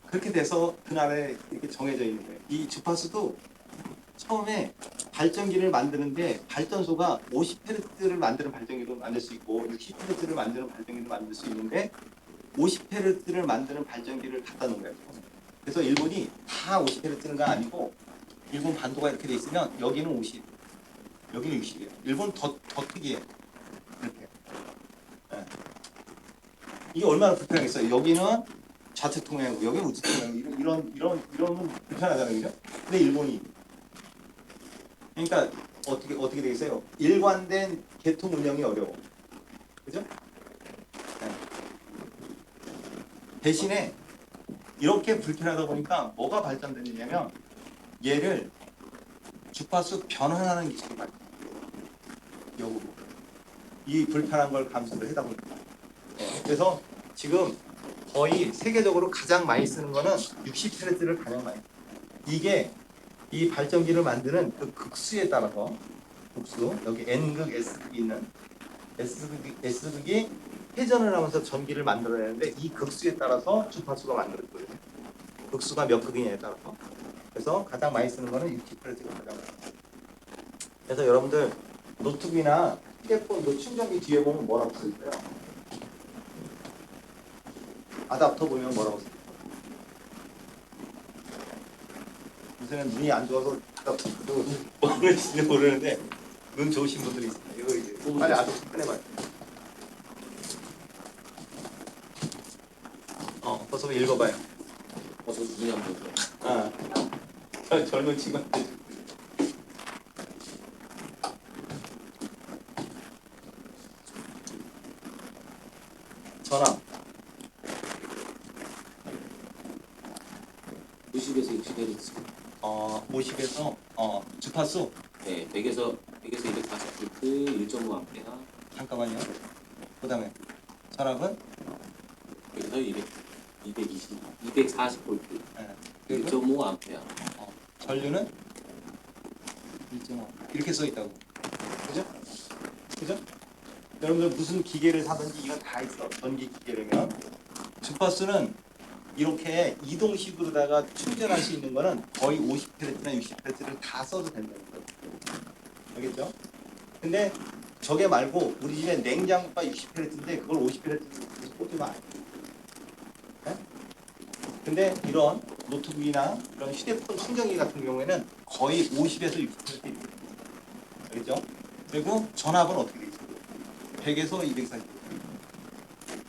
그렇게 돼서 그날에 이렇게 정해져 있는 거예요. 이 주파수도 처음에 발전기를 만드는데 발전소가 50Hz를 만드는 발전기도 만들 수 있고 60Hz를 만드는 발전기도 만들 수 있는데 50Hz를 만드는 발전기를 갖다 놓은 거예요. 그래서 일본이 다 50Hz는 건 아니고 일본 반도가 이렇게 돼 있으면 여기는 50, 여기는 60이에요. 일본 더 특이해요. 이렇게. 네. 이게 얼마나 불편하겠어요. 여기는 좌측 통행하고 여기는 우측 통행하고 이런 불편하잖아요, 그죠? 근데 일본이 그러니까 어떻게 되겠어요? 일관된 개통 운영이 어려워, 그죠? 네. 대신에 이렇게 불편하다 보니까 뭐가 발전됐냐면 얘를 주파수 변환하는 기술이 발전. 역으로 이 불편한 걸 감수를 하다 보니까. 그래서 지금 거의 세계적으로 가장 많이 쓰는 거는 60Hz를 가장 많이. 이게 이 발전기를 만드는 그 극수에 따라서 극수 여기 N극, S극이 있는 S극이 회전을 하면서 전기를 만들어내는데 이 극수에 따라서 주파수가 만들어지거든요. 극수가 몇 극이냐에 따라서. 그래서 가장 많이 쓰는 거는 60Hz가 가장 많이. 그래서 여러분들 노트북이나 휴대폰 충전기 뒤에 보면 뭐라고 써 있어요? 아답터 보면 뭐라고 써 있어요? 요새는 눈이 안 좋아서 아답터도 뭐하는지 모르는데 눈 좋으신 분들이 있어요. 이거 이제 빨리 아답터 꺼내봐요. 벌써 읽어봐요. 저도 눈이 안 보여요. 젊은 친구한테. 전압. 90에서 60Hz. 50에서 주파수. 네, 100에서 240V, 1.5A. 잠깐만요. 그다음에 전압은 100에서 240V, 네. 1.5A. 전류는 1.5 이렇게 써 있다고. 그죠? 그죠? 여러분들 무슨 기계를 사든지 이건 다 있어. 전기 기계라면 주파수는 이렇게 이동식으로다가 충전할 수 있는 거는 거의 50Hz나 60Hz를 다 써도 된다는 거예요. 알겠죠? 근데 저게 말고 우리 집에 냉장고가 60Hz인데 그걸 50Hz로 꽂으면 안 돼. 네? 근데 이런 노트북이나 이런 휴대폰 충전기 같은 경우에는 거의 50에서 60Hz. 알겠죠? 그리고 전압은 어떻게 돼 있어요? 100에서 240.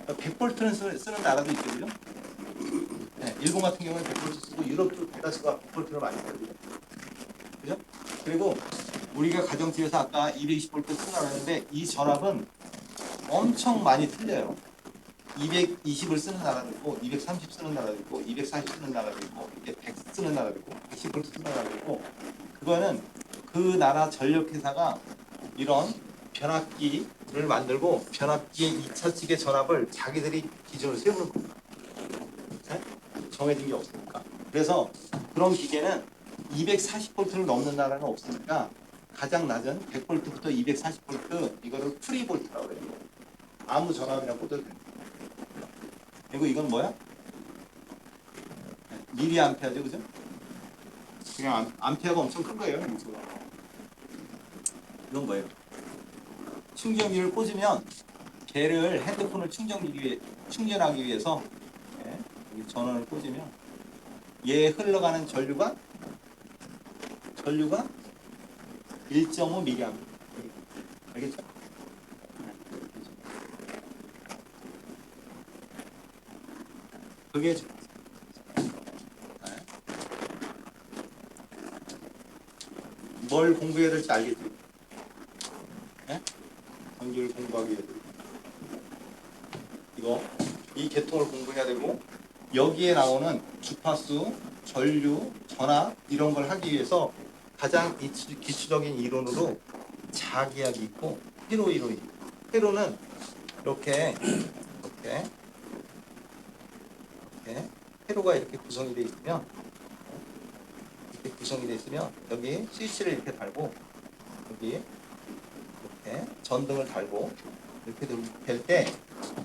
100V는 쓰는 나라도 있죠, 그죠? 네, 일본 같은 경우는 100V 쓰고 유럽도 대다수가 100V를 많이 쓰거든요. 그죠? 그리고 우리가 가정집에서 아까 220V 쓰라고 했는데 이 전압은 엄청 많이 틀려요. 220을 쓰는 나라도 있고 230 쓰는 나라도 있고 240 쓰는 나라도 있고 100 쓰는 나라도 있고 110V 쓰는 나라도 있고 그거는 그 나라 전력회사가 이런 변압기를 만들고 변압기의 2차 측의 전압을 자기들이 기준으로 세우는 겁니다. 네? 정해진 게 없으니까. 그래서 그런 기계는 240V를 넘는 나라는 없으니까 가장 낮은 100V부터 240V 이거를 프리볼트라고 해요. 아무 전압이나 꽂아도 됩니다. 그리고 이건 뭐야? 미리암페어죠, 그죠? 그냥 암페어가 엄청 큰 거예요. 이건 뭐예요? 충전기를 꽂으면 걔를 핸드폰을 충전하기 위해서 여기 전원을 꽂으면 얘에 흘러가는 전류가 1.5mA. 알겠죠? 그게 뭘 공부해야 될지 알겠죠? 네? 전기를 공부하기 위해서 이 계통을 공부해야 되고 여기에 나오는 주파수, 전류, 전압 이런 걸 하기 위해서 가장 기초적인 이론으로 자기약이 있고 회로 이론이 있고 회로는 이렇게 회로가 이렇게 구성이 되어 있으면 여기 스위치를 이렇게 달고 여기 이렇게 전등을 달고 이렇게 될 때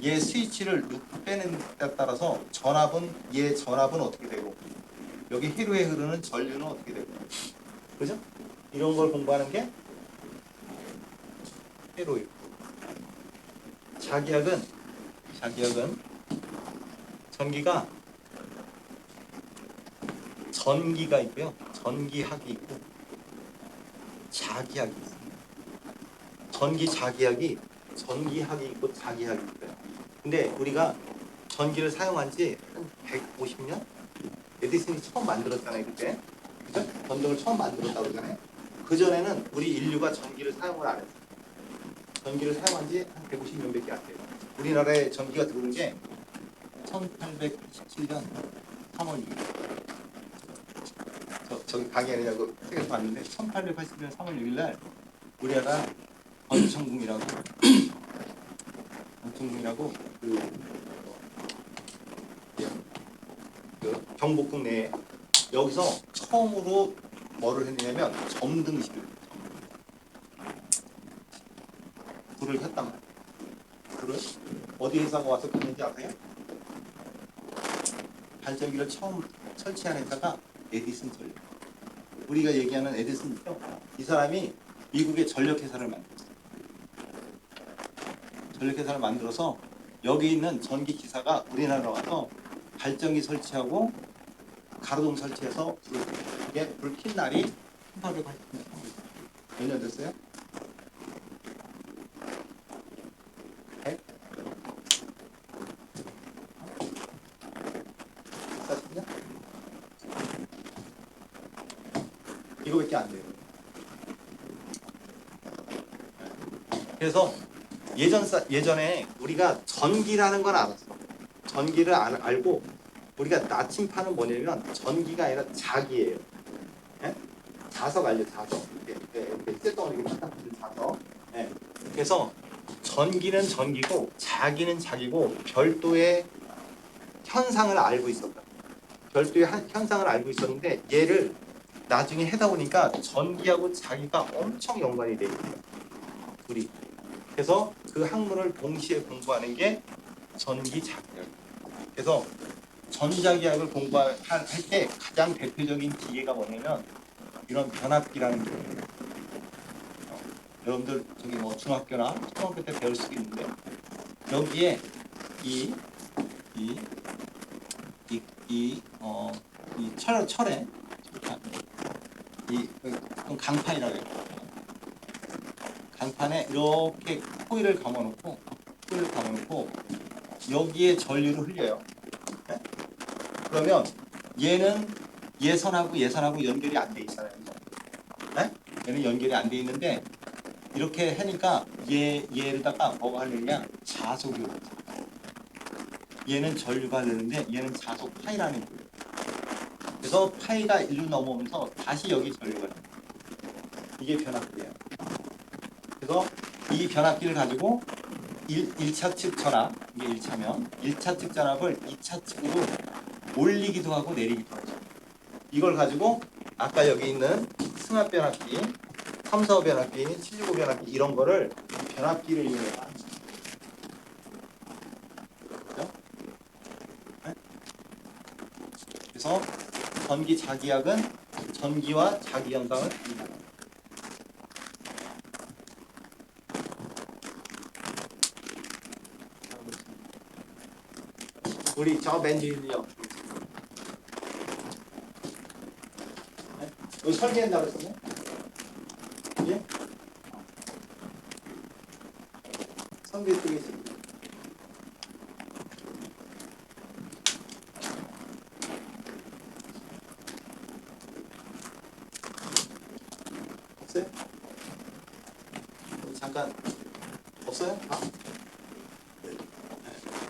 얘 스위치를 빼는 데 따라서 얘 전압은 어떻게 되고 여기 회로에 흐르는 전류는 어떻게 되고 그죠? 이런 걸 공부하는 게 회로예요. 자기약은 전기가 전기가 있고요. 전기학이 있고 자기학이 있어요. 전기 자기학이 전기학이 있고 자기학이 있어요. 근데 우리가 전기를 사용한 지 한 150년? 에디슨이 처음 만들었잖아요, 그때. 그죠? 전등을 처음 만들었다고 그러잖아요. 그전에는 우리 인류가 전기를 사용을 안 했어요. 전기를 사용한 지 한 150년밖에 안 돼요. 우리나라에 전기가 들어온 게 1827년 3월 6일. 저기 강의하느냐고 책에서 봤는데 1880년 3월 6일 날 우리나라 건청궁이라고 그 경복궁 내에 여기서 처음으로 뭐를 했냐면 점등식을 불을 켰단 말이에요. 불을 어디 회사가 와서 켰는지 아세요? 발전기를 처음 설치한 회사가 에디슨 전력. 우리가 얘기하는 에디슨이죠. 이 사람이 미국의 전력회사를 만들었어요. 전력회사를 만들어서 여기 있는 전기 기사가 우리나라로 와서 발전기 설치하고 가로등 설치해서 불을 켜요. 이게 불 킨 날이 1880년. 몇 년 됐어요? 140년? 이거밖에 안 돼요. 그래서 예전에 우리가 전기라는 건 알았어. 전기를 알고 우리가 나침판은 뭐냐면 전기가 아니라 자기예요. 예? 자석 알죠? 자석. 이렇게 쇳덩어리 이렇게 딱 붙은 자석. 예. 그래서 전기는 전기고 자기는 자기고 별도의 현상을 알고 있었다. 별도의 현상을 알고 있었는데 얘를 나중에 해다 보니까 전기하고 자기가 엄청 연관이 돼 있어요. 둘이. 그래서 그 학문을 동시에 공부하는 게 전기자기학. 그래서 전자기학을 공부할 때 가장 대표적인 기계가 뭐냐면 이런 변압기라는 기계예요. 여러분들 저기 뭐 중학교나 초등학교 때 배울 수 있는데 여기에 이 철에 이 강판이라고 해요. 강판에 이렇게 코일을 감아놓고 여기에 전류를 흘려요. 네? 그러면 얘는 예선하고 연결이 안 돼 있잖아요. 네? 얘는 연결이 안 돼 있는데 이렇게 하니까 얘에다가 뭐가 하느냐 자석이 오죠. 얘는 전류가 흐르는데 얘는 자석 파이라는 거예요. 그래서 파이가 1로 넘어오면서 다시 여기 전류가 나요. 이게 변압기예요. 그래서 이 변압기를 가지고 1차 측 전압, 이게 1차면 1차 측 전압을 2차 측으로 올리기도 하고 내리기도 하죠. 이걸 가지고 아까 여기 있는 승합 변압기, 345 변압기, 765 변압기 이런 거를 변압기를 이용해서 하는 거예요. 그렇죠? 네? 그래서 전기 자기학은 전기와 자기 현상을 우리 저 맨 뒤에요. 네? 여기 설계한다고 했었네? 예? 설계 쪽에 있습니다. 없어요? 잠깐 없어요? 아?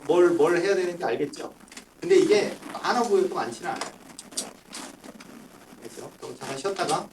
뭘 해야 되는지 알겠죠? 근데 이게 하나 보여도 많지는 않아요. 그렇죠? 그럼 잠깐 쉬었다가